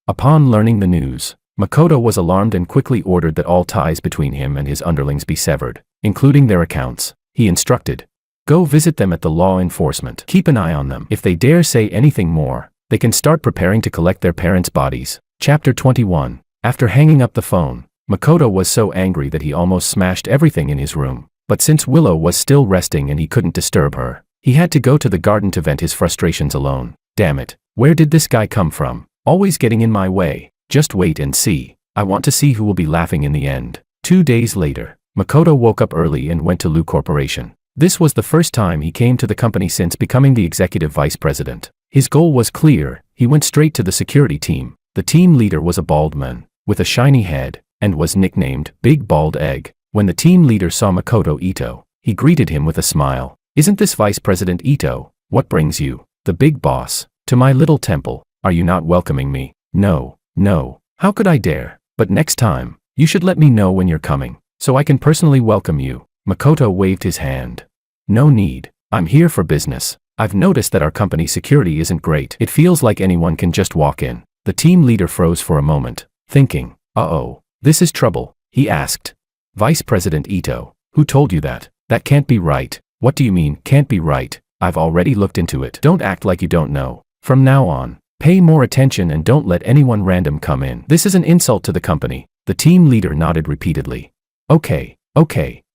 Upon learning the news, Makoto was alarmed and quickly ordered that all ties between him and his underlings be severed, including their accounts. He instructed, Go visit them at the law enforcement. Keep an eye on them. If they dare say anything more, they can start preparing to collect their parents' bodies. Chapter 21. After hanging up the phone, Makoto was so angry that he almost smashed everything in his room. But since Willow was still resting and he couldn't disturb her, he had to go to the garden to vent his frustrations alone. Damn it, where did this guy come from? Always getting in my way. Just wait and see. I want to see who will be laughing in the end. 2 days later, Makoto woke up early and went to Lu Corporation. This was the first time he came to the company since becoming the executive vice president. His goal was clear. He went straight to the security team. The team leader was a bald man, with a shiny head, and was nicknamed Big Bald Egg. When the team leader saw Makoto Ito, he greeted him with a smile. Isn't this Vice President Ito? What brings you, the big boss, to my little temple? Are you not welcoming me? No. How could I dare? But next time, you should let me know when you're coming, so I can personally welcome you. Makoto waved his hand. No need. I'm here for business. I've noticed that our company's security isn't great. It feels like anyone can just walk in. The team leader froze for a moment, thinking, this is trouble. He asked, Vice President Ito, who told you that? That can't be right. What do you mean, can't be right? I've already looked into it. Don't act like you don't know. From now on, pay more attention and don't let anyone random come in. This is an insult to the company. The team leader nodded repeatedly. Okay,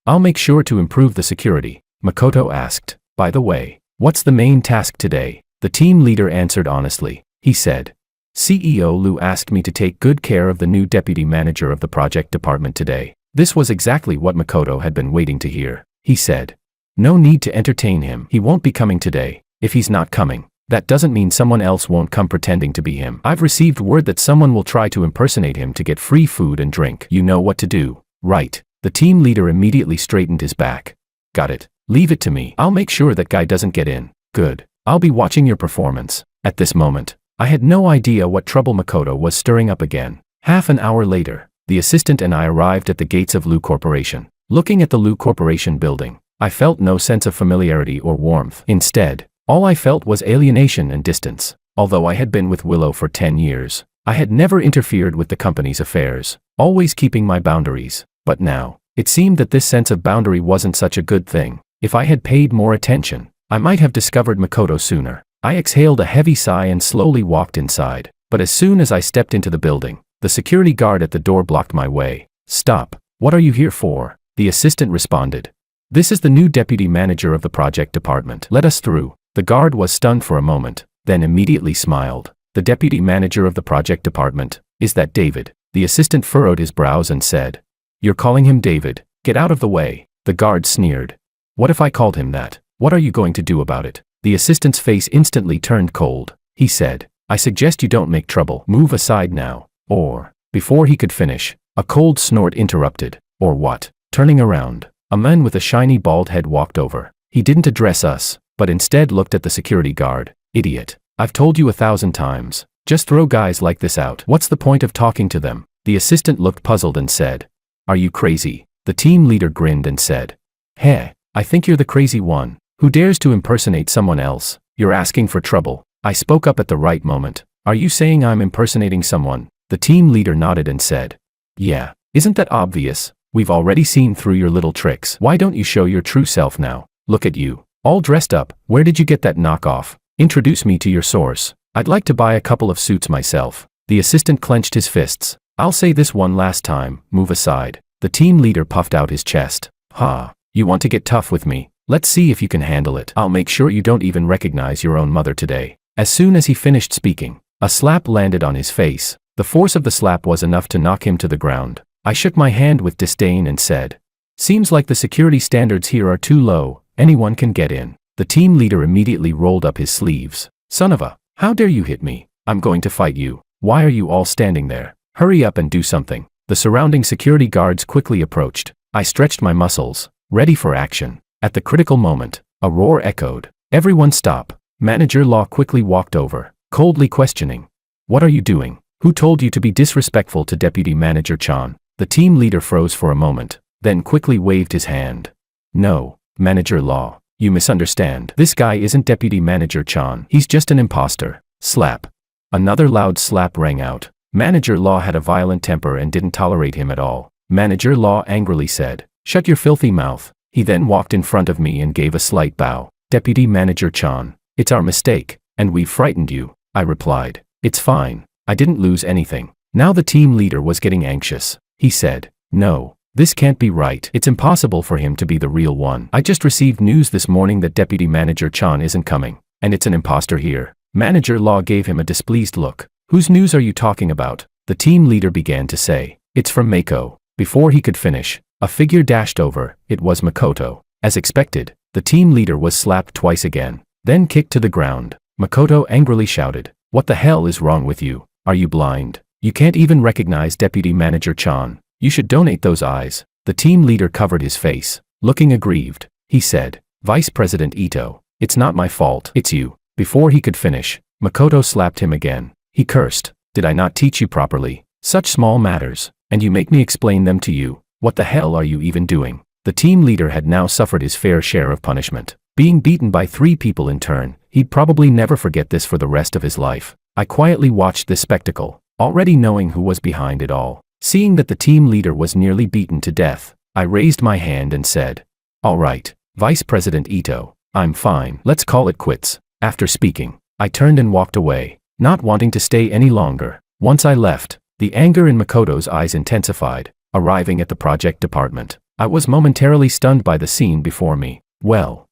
I'll make sure to improve the security. Makoto asked, By the way, what's the main task today? The team leader answered honestly. He said, CEO Lu asked me to take good care of the new deputy manager of the project department today. This was exactly what Makoto had been waiting to hear. He said, "No need to entertain him. He won't be coming today. If he's not coming, that doesn't mean someone else won't come pretending to be him. I've received word that someone will try to impersonate him to get free food and drink. You know what to do, right?" The team leader immediately straightened his back. "Got it. Leave it to me. I'll make sure that guy doesn't get in." "Good. I'll be watching your performance." At this moment, I had no idea what trouble Makoto was stirring up again. Half an hour later, the assistant and I arrived at the gates of Lu Corporation. Looking at the Lu Corporation building, I felt no sense of familiarity or warmth. Instead, all I felt was alienation and distance. Although I had been with Willow for 10 years, I had never interfered with the company's affairs, always keeping my boundaries. But now, it seemed that this sense of boundary wasn't such a good thing. If I had paid more attention, I might have discovered Makoto sooner. I exhaled a heavy sigh and slowly walked inside. But as soon as I stepped into the building, the security guard at the door blocked my way. "Stop. What are you here for?" the assistant responded. "This is the new deputy manager of the project department. Let us through." The guard was stunned for a moment, then immediately smiled. "The deputy manager of the project department, is that David?" The assistant furrowed his brows and said, "You're calling him David? Get out of the way." The guard sneered. "What if I called him that? What are you going to do about it?" The assistant's face instantly turned cold. He said, "I suggest you don't make trouble. Move aside now." Or, before he could finish, a cold snort interrupted. "Or what?" Turning around, a man with a shiny bald head walked over. He didn't address us, but instead looked at the security guard. "Idiot. I've told you 1,000 times. Just throw guys like this out. What's the point of talking to them?" The assistant looked puzzled and said, "Are you crazy?" The team leader grinned and said, "Hey, I think you're the crazy one. Who dares to impersonate someone else? You're asking for trouble." I spoke up at the right moment. "Are you saying I'm impersonating someone?" The team leader nodded and said, "Yeah, isn't that obvious? We've already seen through your little tricks. Why don't you show your true self now? Look at you, all dressed up. Where did you get that knockoff? Introduce me to your source. I'd like to buy a couple of suits myself." The assistant clenched his fists. "I'll say this one last time, move aside." The team leader puffed out his chest. "Ha, you want to get tough with me? Let's see if you can handle it. I'll make sure you don't even recognize your own mother today." As soon as he finished speaking, a slap landed on his face. The force of the slap was enough to knock him to the ground. I shook my hand with disdain and said, "Seems like the security standards here are too low. Anyone can get in." The team leader immediately rolled up his sleeves. "Son of a, how dare you hit me? I'm going to fight you. Why are you all standing there? Hurry up and do something." The surrounding security guards quickly approached. I stretched my muscles, ready for action. At the critical moment, a roar echoed. "Everyone stop." Manager Law quickly walked over, coldly questioning, "What are you doing? Who told you to be disrespectful to Deputy Manager Chan?" The team leader froze for a moment, then quickly waved his hand. "No, Manager Law, you misunderstand. This guy isn't Deputy Manager Chan. He's just an imposter." Slap. Another loud slap rang out. Manager Law had a violent temper and didn't tolerate him at all. Manager Law angrily said, "Shut your filthy mouth." He then walked in front of me and gave a slight bow. "Deputy Manager Chan, it's our mistake, and we've frightened you." I replied, "It's fine. I didn't lose anything." Now the team leader was getting anxious. He said, "No, this can't be right. It's impossible for him to be the real one. I just received news this morning that Deputy Manager Chan isn't coming, and it's an imposter here." Manager Law gave him a displeased look. "Whose news are you talking about?" The team leader began to say, "It's from Mako." Before he could finish, a figure dashed over. It was Makoto. As expected, the team leader was slapped twice again, then kicked to the ground. Makoto angrily shouted, "What the hell is wrong with you? Are you blind? You can't even recognize Deputy Manager Chan. You should donate those eyes." The team leader covered his face, looking aggrieved. He said, "Vice President Ito, it's not my fault. It's you." Before he could finish, Makoto slapped him again. He cursed, "Did I not teach you properly? Such small matters, and you make me explain them to you. What the hell are you even doing?" The team leader had now suffered his fair share of punishment. Being beaten by 3 people in turn, he'd probably never forget this for the rest of his life. I quietly watched this spectacle, already knowing who was behind it all. Seeing that the team leader was nearly beaten to death, I raised my hand and said, "All right, Vice President Ito, I'm fine. Let's call it quits." After speaking, I turned and walked away, not wanting to stay any longer. Once I left, the anger in Makoto's eyes intensified. Arriving at the project department, I was momentarily stunned by the scene before me. Well,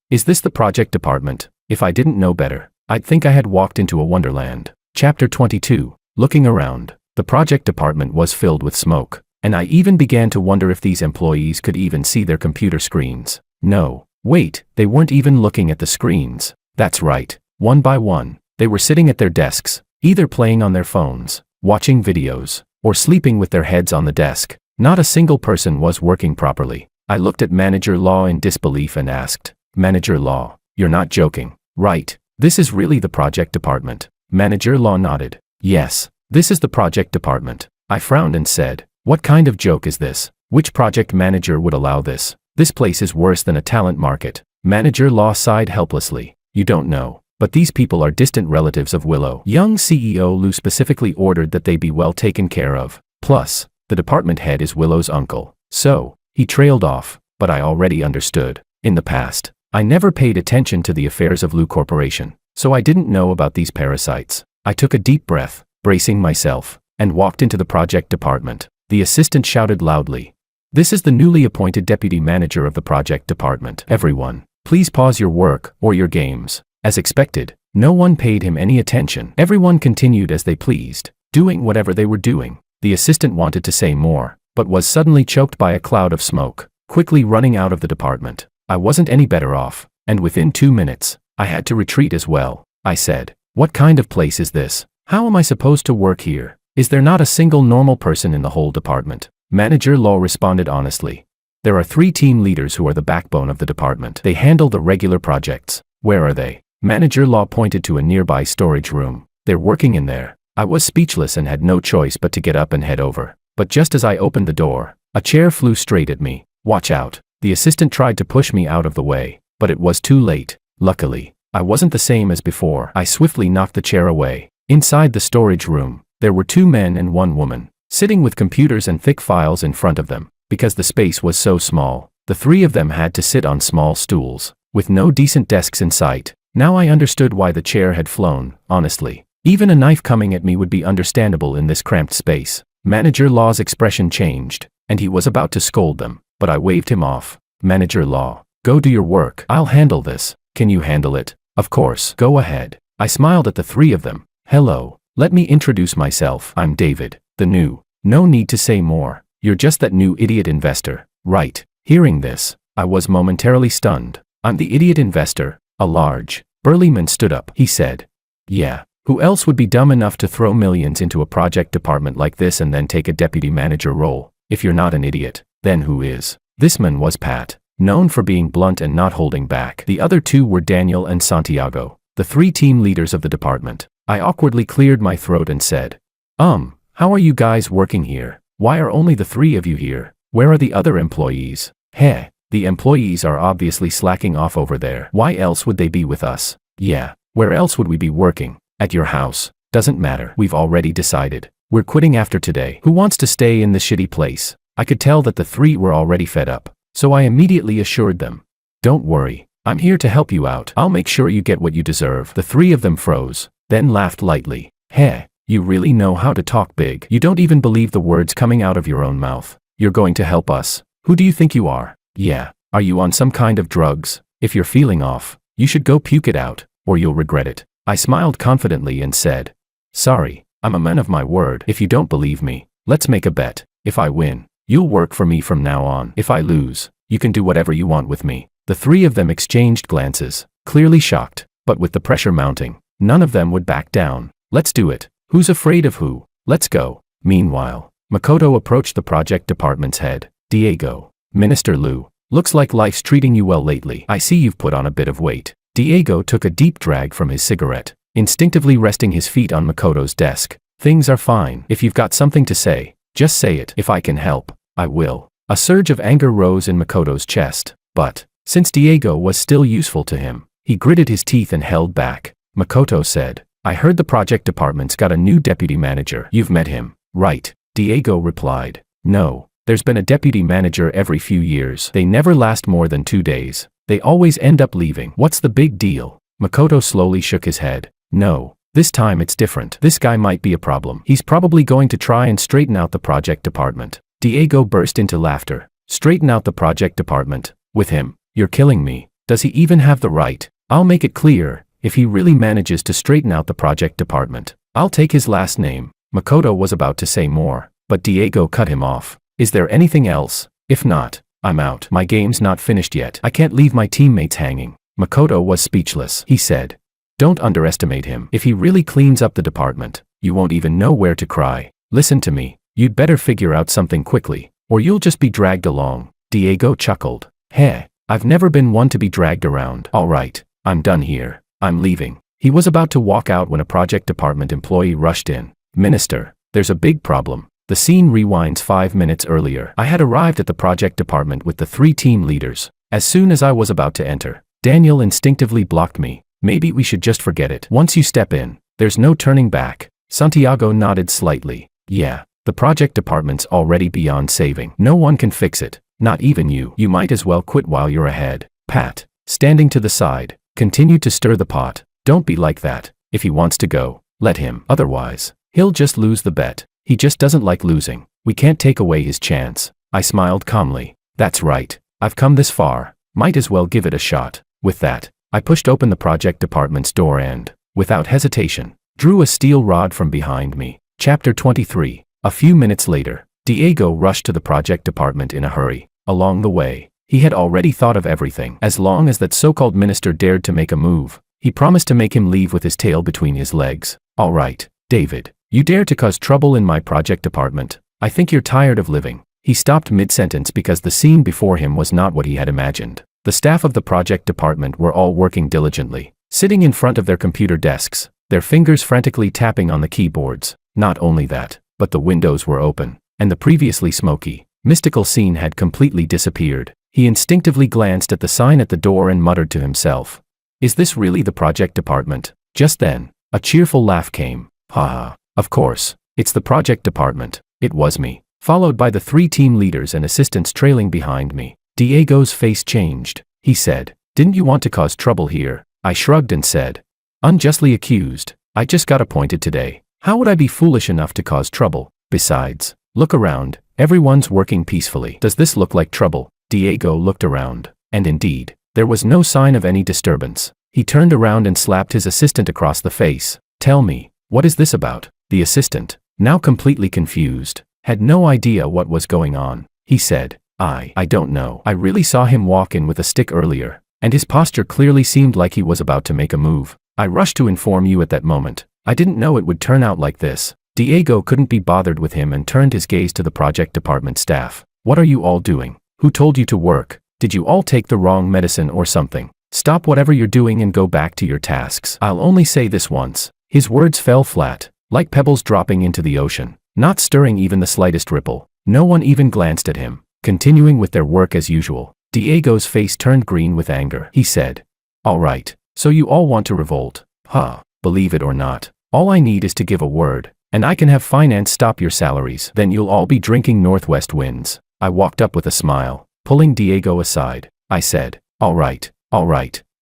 is this the project department? If I didn't know better, I'd think I had walked into a wonderland. Chapter 22. Looking around. The project department was filled with smoke, and I even began to wonder if these employees could even see their computer screens. No, wait, they weren't even looking at the screens. That's right. One by one, they were sitting at their desks, either playing on their phones, watching videos, or sleeping with their heads on the desk. Not a single person was working properly. I looked at Manager Law in disbelief and asked, Manager Law, you're not joking, right? This is really the project department. Manager Law nodded. Yes, this is the project department. I frowned and said, what kind of joke is this? Which project manager would allow this? This place is worse than a talent market. Manager Law sighed helplessly. You don't know, but these people are distant relatives of Willow. Young CEO Lou specifically ordered that they be well taken care of. Plus, the department head is Willow's uncle. So, he trailed off, but I already understood. In the past, I never paid attention to the affairs of Lou Corporation, so I didn't know about these parasites. I took a deep breath, bracing myself, and walked into the project department. The assistant shouted loudly, "This is the newly appointed deputy manager of the project department. Everyone, please pause your work or your games." As expected, no one paid him any attention. Everyone continued as they pleased, doing whatever they were doing. The assistant wanted to say more, but was suddenly choked by a cloud of smoke, quickly running out of the department. I wasn't any better off, and within 2 minutes, I had to retreat as well. I said, "What kind of place is this? How am I supposed to work here? Is there not a single normal person in the whole department?" Manager Law responded honestly. "There are 3 team leaders who are the backbone of the department. They handle the regular projects." "Where are they?" Manager Law pointed to a nearby storage room. "They're working in there." I was speechless and had no choice but to get up and head over. But just as I opened the door, a chair flew straight at me. "Watch out." The assistant tried to push me out of the way, but it was too late. Luckily, I wasn't the same as before. I swiftly knocked the chair away. Inside the storage room, there were 2 men and 1 woman, sitting with computers and thick files in front of them. Because the space was so small, the 3 of them had to sit on small stools, with no decent desks in sight. Now I understood why the chair had flown, honestly. Even a knife coming at me would be understandable in this cramped space. Manager Law's expression changed, and he was about to scold them, but I waved him off. "Manager Law, go do your work. I'll handle this." "Can you handle it?" "Of course, go ahead." I smiled at the 3 of them. "Hello, let me introduce myself. I'm David, the new." "No need to say more. You're just that new idiot investor, right?" Hearing this, I was momentarily stunned. "I'm the idiot investor." A large, burly man stood up. He said, "Yeah, who else would be dumb enough to throw millions into a project department like this and then take a deputy manager role? If you're not an idiot, then who is?" This man was Pat, known for being blunt and not holding back. The other 2 were Daniel and Santiago, the 3 team leaders of the department. I awkwardly cleared my throat and said, How are you guys working here? Why are only the 3 of you here? Where are the other employees?" "Heh, the employees are obviously slacking off over there. Why else would they be with us?" "Yeah, where else would we be working? At your house. Doesn't matter. We've already decided. We're quitting after today. Who wants to stay in this shitty place?" I could tell that the 3 were already fed up, so I immediately assured them, "Don't worry, I'm here to help you out. I'll make sure you get what you deserve." The 3 of them froze, then laughed lightly. "Heh, you really know how to talk big. You don't even believe the words coming out of your own mouth. You're going to help us? Who do you think you are? Yeah, are you on some kind of drugs? If you're feeling off, you should go puke it out, or you'll regret it." I smiled confidently and said, "Sorry, I'm a man of my word. If you don't believe me, let's make a bet. If I win, you'll work for me from now on. If I lose, you can do whatever you want with me." The 3 of them exchanged glances, clearly shocked, but with the pressure mounting, none of them would back down. "Let's do it. Who's afraid of who? Let's go." Meanwhile, Makoto approached the project department's head. "Diego, Minister Lou, looks like life's treating you well lately. I see you've put on a bit of weight." Diego took a deep drag from his cigarette, instinctively resting his feet on Makoto's desk. "Things are fine. If you've got something to say, just say it. If I can help, I will." A surge of anger rose in Makoto's chest, but, since Diego was still useful to him, he gritted his teeth and held back. Makoto said, "I heard the project department's got a new deputy manager. You've met him, right?" Diego replied, "No, there's been a deputy manager every few years. They never last more than 2 days. They always end up leaving." "What's the big deal?" Makoto slowly shook his head. "No, this time it's different. This guy might be a problem. He's probably going to try and straighten out the project department." Diego burst into laughter. "Straighten out the project department? With him? You're killing me. Does he even have the right?" "I'll make it clear, if he really manages to straighten out the project department, I'll take his last name. Makoto was about to say more, but Diego cut him off. Is there anything else? If not, I'm out. My game's not finished yet. I can't leave my teammates hanging. Makoto was speechless. He said, don't underestimate him. If he really cleans up the department, you won't even know where to cry. Listen to me. You'd better figure out something quickly, or you'll just be dragged along. Diego chuckled. Heh, I've never been one to be dragged around. All right, I'm done here. I'm leaving. He was about to walk out when a project department employee rushed in. Minister, there's a big problem. The scene rewinds 5 minutes earlier. I had arrived at the project department with the 3 team leaders. As soon as I was about to enter, Daniel instinctively blocked me. Maybe we should just forget it. Once you step in, there's no turning back. Santiago nodded slightly. Yeah, the project department's already beyond saving. No one can fix it, not even you. You might as well quit while you're ahead. Pat, standing to the side, continued to stir the pot. Don't be like that. If he wants to go, let him. Otherwise, he'll just lose the bet. He just doesn't like losing. We can't take away his chance. I smiled calmly. That's right. I've come this far. Might as well give it a shot. With that, I pushed open the project department's door and, without hesitation, drew a steel rod from behind me. Chapter 23. A few minutes later, Diego rushed to the project department in a hurry. Along the way, he had already thought of everything. As long as that so-called minister dared to make a move, he promised to make him leave with his tail between his legs. All right, David, you dare to cause trouble in my project department. I think you're tired of living. He stopped mid-sentence because the scene before him was not what he had imagined. The staff of the project department were all working diligently, sitting in front of their computer desks, their fingers frantically tapping on the keyboards. Not only that, but the windows were open, and the previously smoky, mystical scene had completely disappeared. He instinctively glanced at the sign at the door and muttered to himself, is this really the project department? Just then, a cheerful laugh came. Haha, of course, it's the project department. It was me, followed by the 3 team leaders and assistants trailing behind me. Diego's face changed. He said, didn't you want to cause trouble here? I shrugged and said, unjustly accused. I just got appointed today. How would I be foolish enough to cause trouble? Besides, look around. Everyone's working peacefully. Does this look like trouble? Diego looked around, and indeed, there was no sign of any disturbance. He turned around and slapped his assistant across the face. Tell me, what is this about? The assistant, now completely confused, had no idea what was going on. He said, I don't know. I really saw him walk in with a stick earlier, and his posture clearly seemed like he was about to make a move. I rushed to inform you at that moment. I didn't know it would turn out like this. Diego couldn't be bothered with him and turned his gaze to the project department staff. What are you all doing? Who told you to work? Did you all take the wrong medicine or something? Stop whatever you're doing and go back to your tasks. I'll only say this once. His words fell flat, like pebbles dropping into the ocean, not stirring even the slightest ripple. No one even glanced at him, continuing with their work as usual. Diego's face turned green with anger. He said, all right, so you all want to revolt? Huh, believe it or not, all I need is to give a word, and I can have finance stop your salaries. Then you'll all be drinking Northwest winds. I walked up with a smile, pulling Diego aside. I said, all right,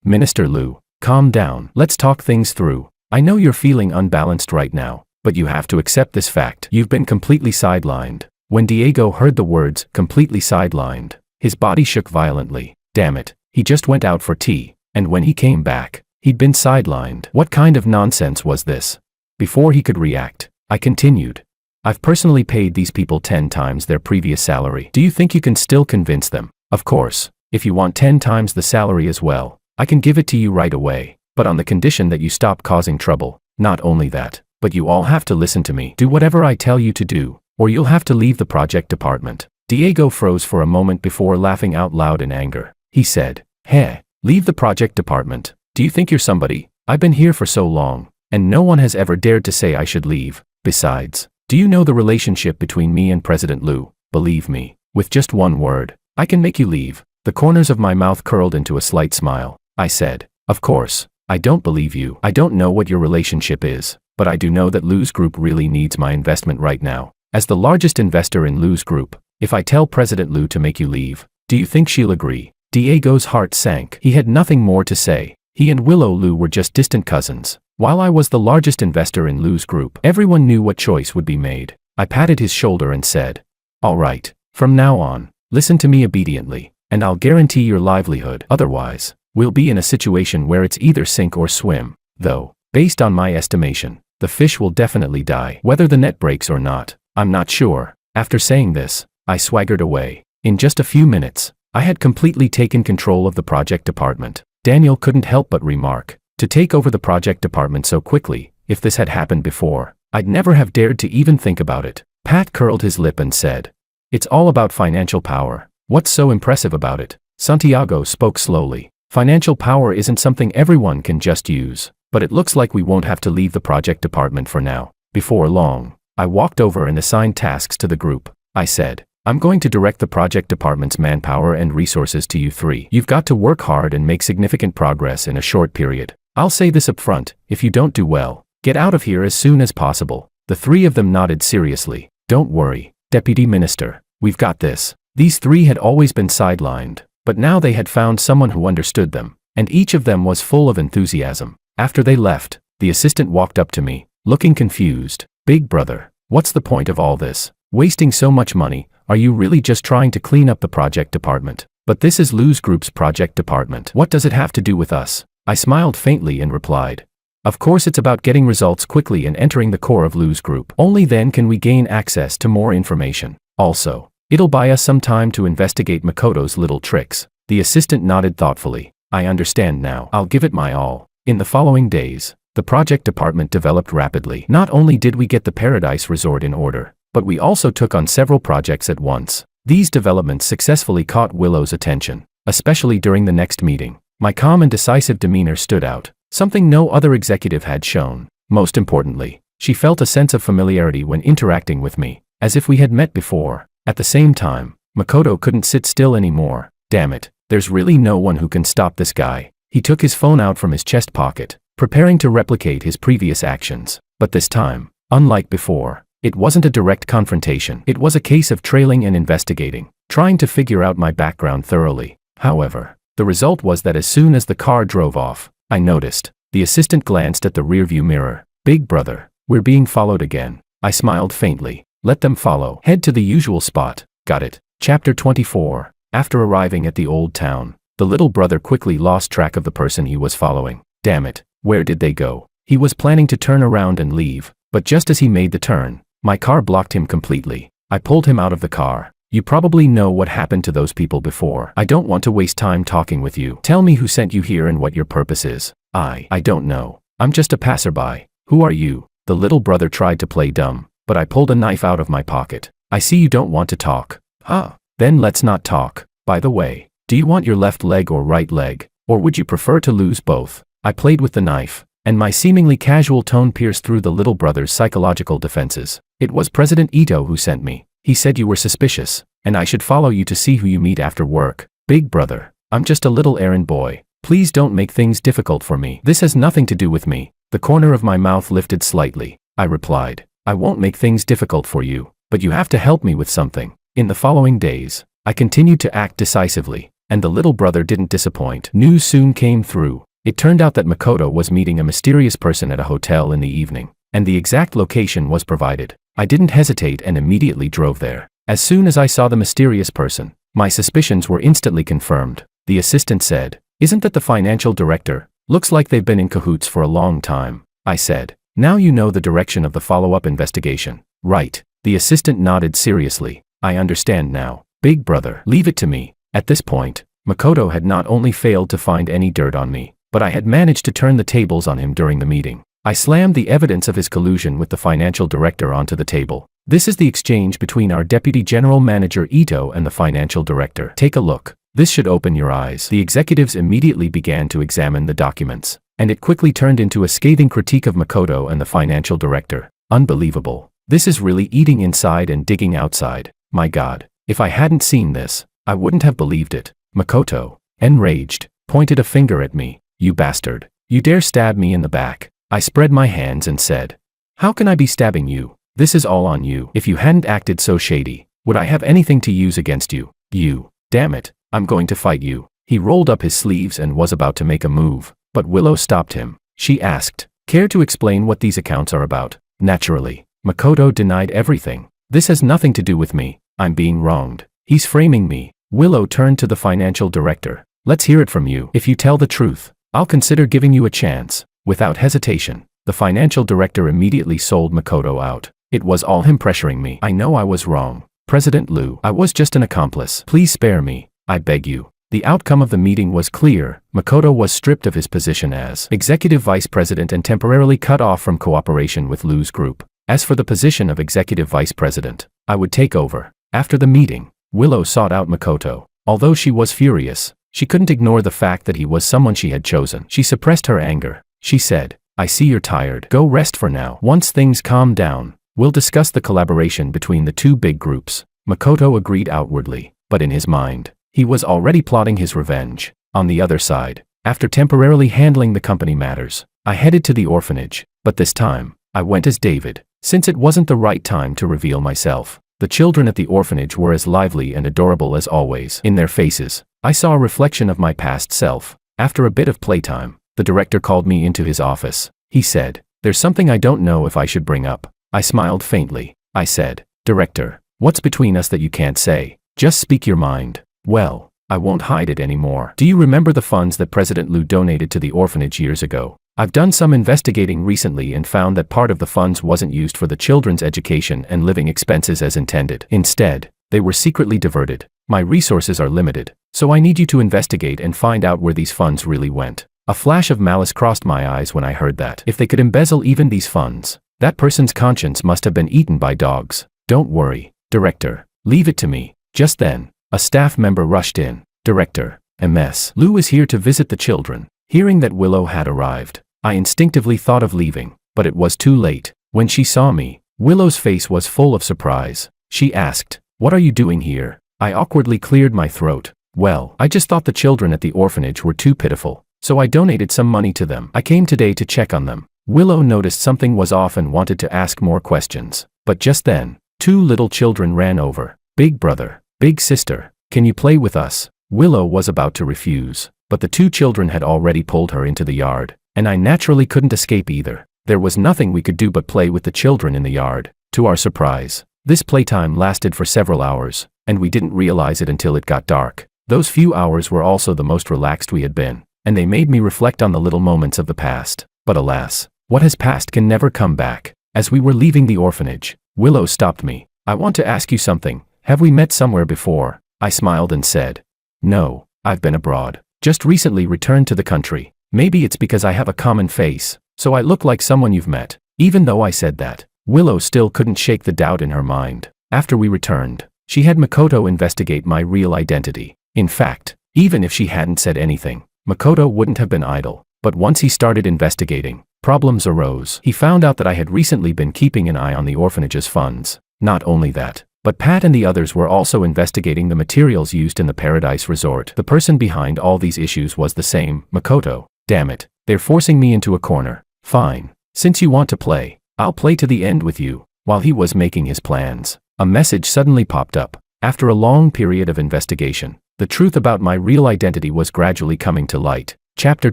Minister Liu, calm down. Let's talk things through. I know you're feeling unbalanced right now, but you have to accept this fact. You've been completely sidelined. When Diego heard the words, completely sidelined, his body shook violently. Damn it, he just went out for tea, and when he came back, he'd been sidelined. What kind of nonsense was this? Before he could react, I continued. I've personally paid these people 10 times their previous salary. Do you think you can still convince them? Of course, if you want 10 times the salary as well, I can give it to you right away, but on the condition that you stop causing trouble. Not only that, but you all have to listen to me. Do whatever I tell you to do, or you'll have to leave the project department. Diego froze for a moment before laughing out loud in anger. He said, hey, leave the project department. Do you think you're somebody? I've been here for so long, and no one has ever dared to say I should leave. Besides, do you know the relationship between me and President Liu? Believe me, with just one word, I can make you leave. The corners of my mouth curled into a slight smile. I said, of course, I don't believe you. I don't know what your relationship is, but I do know that Liu's group really needs my investment right now. As the largest investor in Liu's group, if I tell President Liu to make you leave, do you think she'll agree? Diego's heart sank. He had nothing more to say. He and Willow Liu were just distant cousins. While I was the largest investor in Liu's group, everyone knew what choice would be made. I patted his shoulder and said, all right, from now on, listen to me obediently, and I'll guarantee your livelihood. Otherwise, we'll be in a situation where it's either sink or swim. Though, based on my estimation, The fish will definitely die. Whether the net breaks or not, I'm not sure. After saying this, I swaggered away. In just a few minutes, I had completely taken control of the project department. Daniel couldn't help but remark, to take over the project department so quickly, if this had happened before, I'd never have dared to even think about it. Pat curled his lip and said, "It's all about financial power. What's so impressive about it?" Santiago spoke slowly. "Financial power isn't something everyone can just use, but it looks like we won't have to leave the project department for now." Before long, I walked over and assigned tasks to the group. I said, "I'm going to direct the project department's manpower and resources to you three. You've got to work hard and make significant progress in a short period. I'll say this up front, if you don't do well, get out of here as soon as possible." The three of them nodded seriously. "Don't worry, Deputy Minister, we've got this." These three had always been sidelined, but now they had found someone who understood them, and each of them was full of enthusiasm. After they left, the assistant walked up to me, looking confused. "Big brother, what's the point of all this? Wasting so much money, are you really just trying to clean up the project department? But this is Lou's group's project department. What does it have to do with us?" I smiled faintly and replied, "Of course it's about getting results quickly and entering the core of Lou's group. Only then can we gain access to more information. Also, it'll buy us some time to investigate Makoto's little tricks." The assistant nodded thoughtfully. "I understand now. I'll give it my all." In the following days, the project department developed rapidly. Not only did we get the Paradise Resort in order, but we also took on several projects at once. These developments successfully caught Willow's attention, especially during the next meeting. My calm and decisive demeanor stood out, something no other executive had shown. Most importantly, she felt a sense of familiarity when interacting with me, as if we had met before. At the same time, Makoto couldn't sit still anymore. "Damn it, there's really no one who can stop this guy." He took his phone out from his chest pocket, preparing to replicate his previous actions. But this time, unlike before, it wasn't a direct confrontation. It was a case of trailing and investigating, trying to figure out my background thoroughly. However, the result was that as soon as the car drove off, I noticed. The assistant glanced at the rearview mirror. "Big brother, we're being followed again." I smiled faintly. "Let them follow. Head to the usual spot." Got it. Chapter 24. After arriving at the old town, the little brother quickly lost track of the person he was following. Damn it, where did they go? He was planning to turn around and leave, but just as he made the turn, my car blocked him completely. I pulled him out of the car. "You probably know what happened to those people before. I don't want to waste time talking with you. Tell me who sent you here and what your purpose is." I don't know. I'm just a passerby." "Who are you?" The little brother tried to play dumb, but I pulled a knife out of my pocket. "I see you don't want to talk." "Huh? Then let's not talk. By the way, do you want your left leg or right leg, or would you prefer to lose both?" I played with the knife, and my seemingly casual tone pierced through the little brother's psychological defenses. "It was President Ito who sent me. He said you were suspicious, and I should follow you to see who you meet after work." "Big brother, I'm just a little errand boy. Please don't make things difficult for me. This has nothing to do with me." The corner of my mouth lifted slightly. I replied, "I won't make things difficult for you, but you have to help me with something." In the following days, I continued to act decisively, and the little brother didn't disappoint. News soon came through. It turned out that Makoto was meeting a mysterious person at a hotel in the evening, and the exact location was provided. I didn't hesitate and immediately drove there. As soon as I saw the mysterious person, my suspicions were instantly confirmed. The assistant said, "Isn't that the financial director? Looks like they've been in cahoots for a long time." I said, "Now you know the direction of the follow-up investigation, right?" The assistant nodded seriously. "I understand now. Big brother, leave it to me." At this point, Makoto had not only failed to find any dirt on me, but I had managed to turn the tables on him during the meeting. I slammed the evidence of his collusion with the financial director onto the table. "This is the exchange between our deputy general manager Ito and the financial director. Take a look. This should open your eyes." The executives immediately began to examine the documents, and it quickly turned into a scathing critique of Makoto and the financial director. "Unbelievable. This is really eating inside and digging outside. My God, if I hadn't seen this, I wouldn't have believed it." Makoto, enraged, pointed a finger at me. "You bastard. You dare stab me in the back." I spread my hands and said, "How can I be stabbing you? This is all on you. If you hadn't acted so shady, would I have anything to use against you? You, damn it, I'm going to fight you." He rolled up his sleeves and was about to make a move, but Willow stopped him. She asked, "Care to explain what these accounts are about?" Naturally, Makoto denied everything. "This has nothing to do with me. I'm being wronged. He's framing me." Willow turned to the financial director. "Let's hear it from you. If you tell the truth, I'll consider giving you a chance." Without hesitation, The financial director immediately sold Makoto out. It was all him pressuring me. I know I was wrong. President Liu, I was just an accomplice. Please spare me. I beg you. The outcome of the meeting was clear. Makoto was stripped of his position as executive vice president and temporarily cut off from cooperation with Liu's group. As for the position of executive vice president, I would take over. After the meeting, Willow sought out Makoto. Although she was furious, she couldn't ignore the fact that he was someone she had chosen. She suppressed her anger. She said, I see you're tired. Go rest for now. Once things calm down, we'll discuss the collaboration between the two big groups. Makoto agreed outwardly, but in his mind, he was already plotting his revenge. On the other side, after temporarily handling the company matters, I headed to the orphanage, but this time, I went as David. Since it wasn't the right time to reveal myself, the children at the orphanage were as lively and adorable as always. In their faces, I saw a reflection of my past self. After a bit of playtime, the director called me into his office. He said, there's something I don't know if I should bring up. I smiled faintly. I said, Director, what's between us that you can't say? Just speak your mind. Well, I won't hide it anymore. Do you remember the funds that President Liu donated to the orphanage years ago? I've done some investigating recently and found that part of the funds wasn't used for the children's education and living expenses as intended. Instead, they were secretly diverted. My resources are limited, so I need you to investigate and find out where these funds really went. A flash of malice crossed my eyes when I heard that. If they could embezzle even these funds, that person's conscience must have been eaten by dogs. Don't worry, Director. Leave it to me. Just then, a staff member rushed in. Director, MS. Liu is here to visit the children. Hearing that Willow had arrived, I instinctively thought of leaving, but it was too late. When she saw me, Willow's face was full of surprise. She asked, what are you doing here? I awkwardly cleared my throat. Well, I just thought the children at the orphanage were too pitiful, so I donated some money to them. I came today to check on them. Willow noticed something was off and wanted to ask more questions. But just then, two little children ran over. Big brother, big sister, can you play with us? Willow was about to refuse, but the two children had already pulled her into the yard, and I naturally couldn't escape either. There was nothing we could do but play with the children in the yard. To our surprise, this playtime lasted for several hours, and we didn't realize it until it got dark. Those few hours were also the most relaxed we had been, and they made me reflect on the little moments of the past. But alas, what has passed can never come back. As we were leaving the orphanage, Willow stopped me. I want to ask you something. Have we met somewhere before? I smiled and said, no, I've been abroad. Just recently returned to the country. Maybe it's because I have a common face, so I look like someone you've met. Even though I said that, Willow still couldn't shake the doubt in her mind. After we returned, she had Makoto investigate my real identity. In fact, even if she hadn't said anything, Makoto wouldn't have been idle. But once he started investigating, problems arose. He found out that I had recently been keeping an eye on the orphanage's funds. Not only that, but Pat and the others were also investigating the materials used in the Paradise Resort. The person behind all these issues was the same, Makoto. Damn it, they're forcing me into a corner. Fine. Since you want to play, I'll play to the end with you. While he was making his plans, a message suddenly popped up. After a long period of investigation, the truth about my real identity was gradually coming to light. Chapter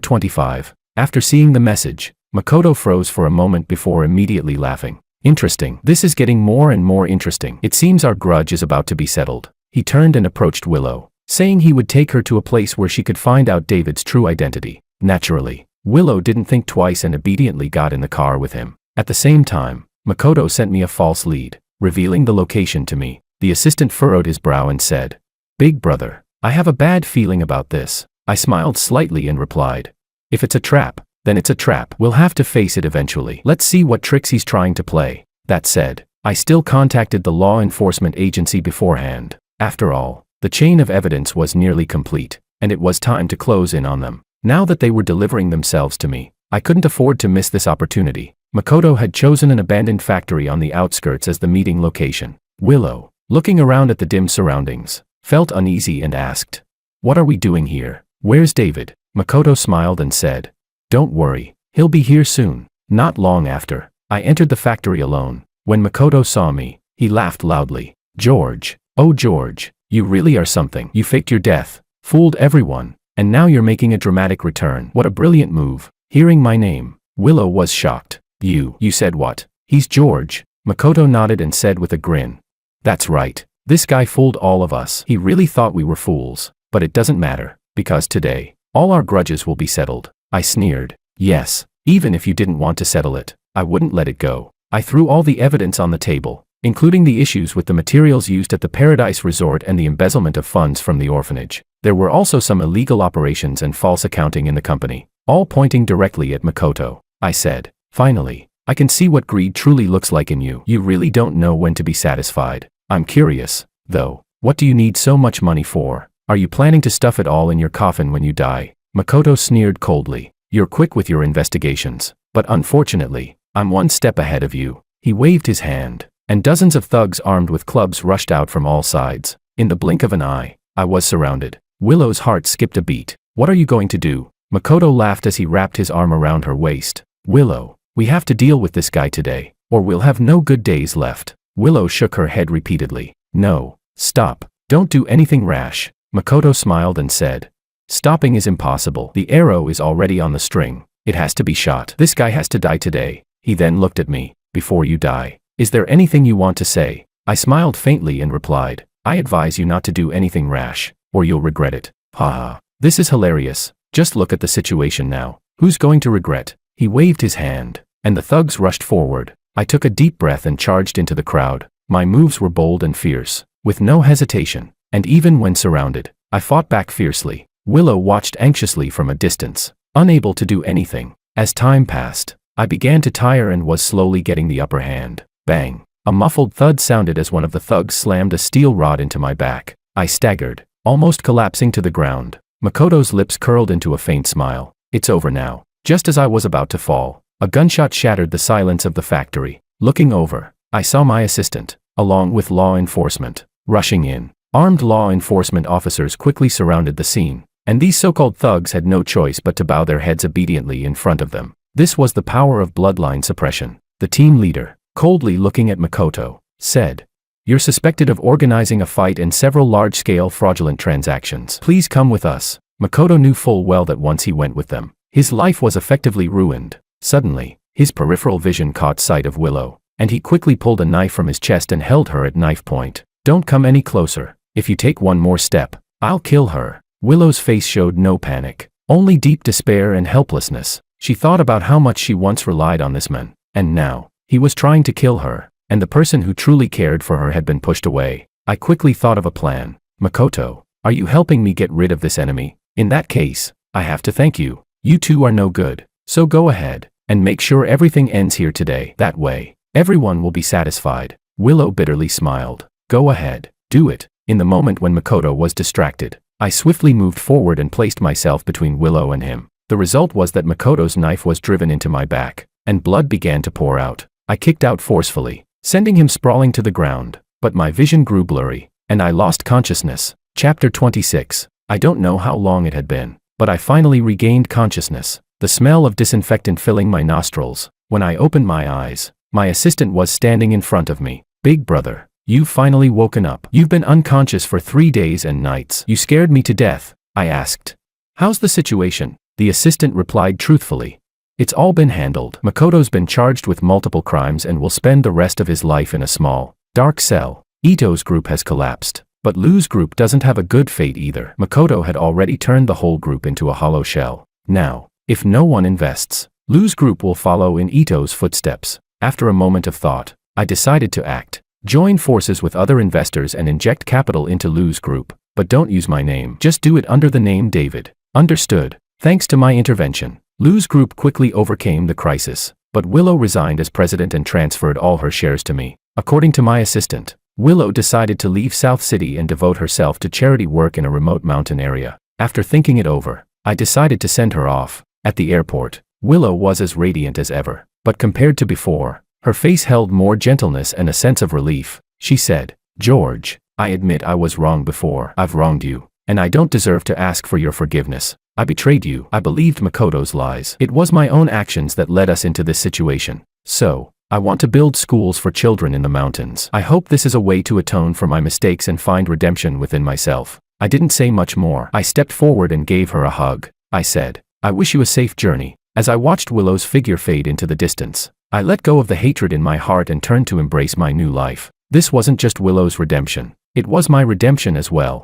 25. After seeing the message, Makoto froze for a moment before immediately laughing. Interesting. This is getting more and more interesting. It seems our grudge is about to be settled. He turned and approached Willow, saying he would take her to a place where she could find out David's true identity. Naturally, Willow didn't think twice and obediently got in the car with him. At the same time, Makoto sent me a false lead, revealing the location to me. The assistant furrowed his brow and said, Big brother, I have a bad feeling about this. I smiled slightly and replied, if it's a trap, then it's a trap. We'll have to face it eventually. Let's see what tricks he's trying to play. That said, I still contacted the law enforcement agency beforehand. After all, the chain of evidence was nearly complete, and it was time to close in on them. Now that they were delivering themselves to me, I couldn't afford to miss this opportunity. Makoto had chosen an abandoned factory on the outskirts as the meeting location. Willow, looking around at the dim surroundings, felt uneasy and asked, what are we doing here? Where's David? Makoto smiled and said, don't worry, he'll be here soon. Not long after, I entered the factory alone. When Makoto saw me, he laughed loudly. George, oh George, you really are something. You faked your death, fooled everyone, and now you're making a dramatic return. What a brilliant move. Hearing my name, Willow was shocked. You said what? He's George. Makoto nodded and said with a grin. That's right. This guy fooled all of us. He really thought we were fools. But it doesn't matter, because today, all our grudges will be settled. I sneered. Yes, Even if you didn't want to settle it, I wouldn't let it go. I threw all the evidence on the table, including the issues with the materials used at the Paradise Resort and the embezzlement of funds from the orphanage. There were also some illegal operations and false accounting in the company, all pointing directly at Makoto. I said, finally, I can see what greed truly looks like in you. You really don't know when to be satisfied. I'm curious, though, what do you need so much money for? Are you planning to stuff it all in your coffin when you die? Makoto sneered coldly. You're quick with your investigations, but unfortunately, I'm one step ahead of you. He waved his hand, and dozens of thugs armed with clubs rushed out from all sides. In the blink of an eye, I was surrounded. Willow's heart skipped a beat. What are you going to do? Makoto laughed as he wrapped his arm around her waist. Willow, we have to deal with this guy today, or we'll have no good days left. Willow shook her head repeatedly. No, stop. Don't do anything rash. Makoto smiled and said, stopping is impossible. The arrow is already on the string. It has to be shot. This guy has to die today. He then looked at me. Before you die, is there anything you want to say? I smiled faintly and replied, I advise you not to do anything rash, or you'll regret it. Haha. This is hilarious. Just look at the situation now. Who's going to regret? He waved his hand, and the thugs rushed forward. I took a deep breath and charged into the crowd. My moves were bold and fierce, with no hesitation, and even when surrounded, I fought back fiercely. Willow watched anxiously from a distance, unable to do anything. As time passed, I began to tire and was slowly getting the upper hand. Bang! A muffled thud sounded as one of the thugs slammed a steel rod into my back. I staggered, almost collapsing to the ground. Makoto's lips curled into a faint smile. It's over now. Just as I was about to fall, a gunshot shattered the silence of the factory. Looking over, I saw my assistant, along with law enforcement, rushing in. Armed law enforcement officers quickly surrounded the scene, and these so-called thugs had no choice but to bow their heads obediently in front of them. This was the power of bloodline suppression. The team leader, coldly looking at Makoto, said, You're suspected of organizing a fight and several large-scale fraudulent transactions. Please come with us. Makoto knew full well that once he went with them, his life was effectively ruined. Suddenly, his peripheral vision caught sight of Willow, and he quickly pulled a knife from his chest and held her at knife point. Don't come any closer. If you take one more step, I'll kill her. Willow's face showed no panic, only deep despair and helplessness. She thought about how much she once relied on this man, and now, he was trying to kill her, and the person who truly cared for her had been pushed away. I quickly thought of a plan. Makoto, are you helping me get rid of this enemy? In that case, I have to thank you. You two are no good, so go ahead, and make sure everything ends here today. That way, everyone will be satisfied. Willow bitterly smiled. Go ahead, do it. In the moment when Makoto was distracted, I swiftly moved forward and placed myself between Willow and him. The result was that Makoto's knife was driven into my back, and blood began to pour out. I kicked out forcefully, sending him sprawling to the ground, but my vision grew blurry, and I lost consciousness. Chapter 26. I don't know how long it had been, but I finally regained consciousness, the smell of disinfectant filling my nostrils. When I opened my eyes, my assistant was standing in front of me. Big brother, you've finally woken up. You've been unconscious for 3 days and nights. You scared me to death, I asked. How's the situation? The assistant replied truthfully. It's all been handled. Makoto's been charged with multiple crimes and will spend the rest of his life in a small, dark cell. Ito's group has collapsed, but Lou's group doesn't have a good fate either. Makoto had already turned the whole group into a hollow shell. Now, if no one invests, Lou's group will follow in Ito's footsteps. After a moment of thought, I decided to act. Join forces with other investors and inject capital into Lou's group, but don't use my name. Just do it under the name David. Understood. Thanks to my intervention, Lou's group quickly overcame the crisis, but Willow resigned as president and transferred all her shares to me. According to my assistant, Willow decided to leave South City and devote herself to charity work in a remote mountain area. After thinking it over, I decided to send her off. At the airport, Willow was as radiant as ever, but compared to before, her face held more gentleness and a sense of relief. She said, George, I admit I was wrong before. I've wronged you, and I don't deserve to ask for your forgiveness. I betrayed you. I believed Makoto's lies. It was my own actions that led us into this situation. So, I want to build schools for children in the mountains. I hope this is a way to atone for my mistakes and find redemption within myself. I didn't say much more. I stepped forward and gave her a hug. I said, I wish you a safe journey. As I watched Willow's figure fade into the distance, I let go of the hatred in my heart and turned to embrace my new life. This wasn't just Willow's redemption. It was my redemption as well.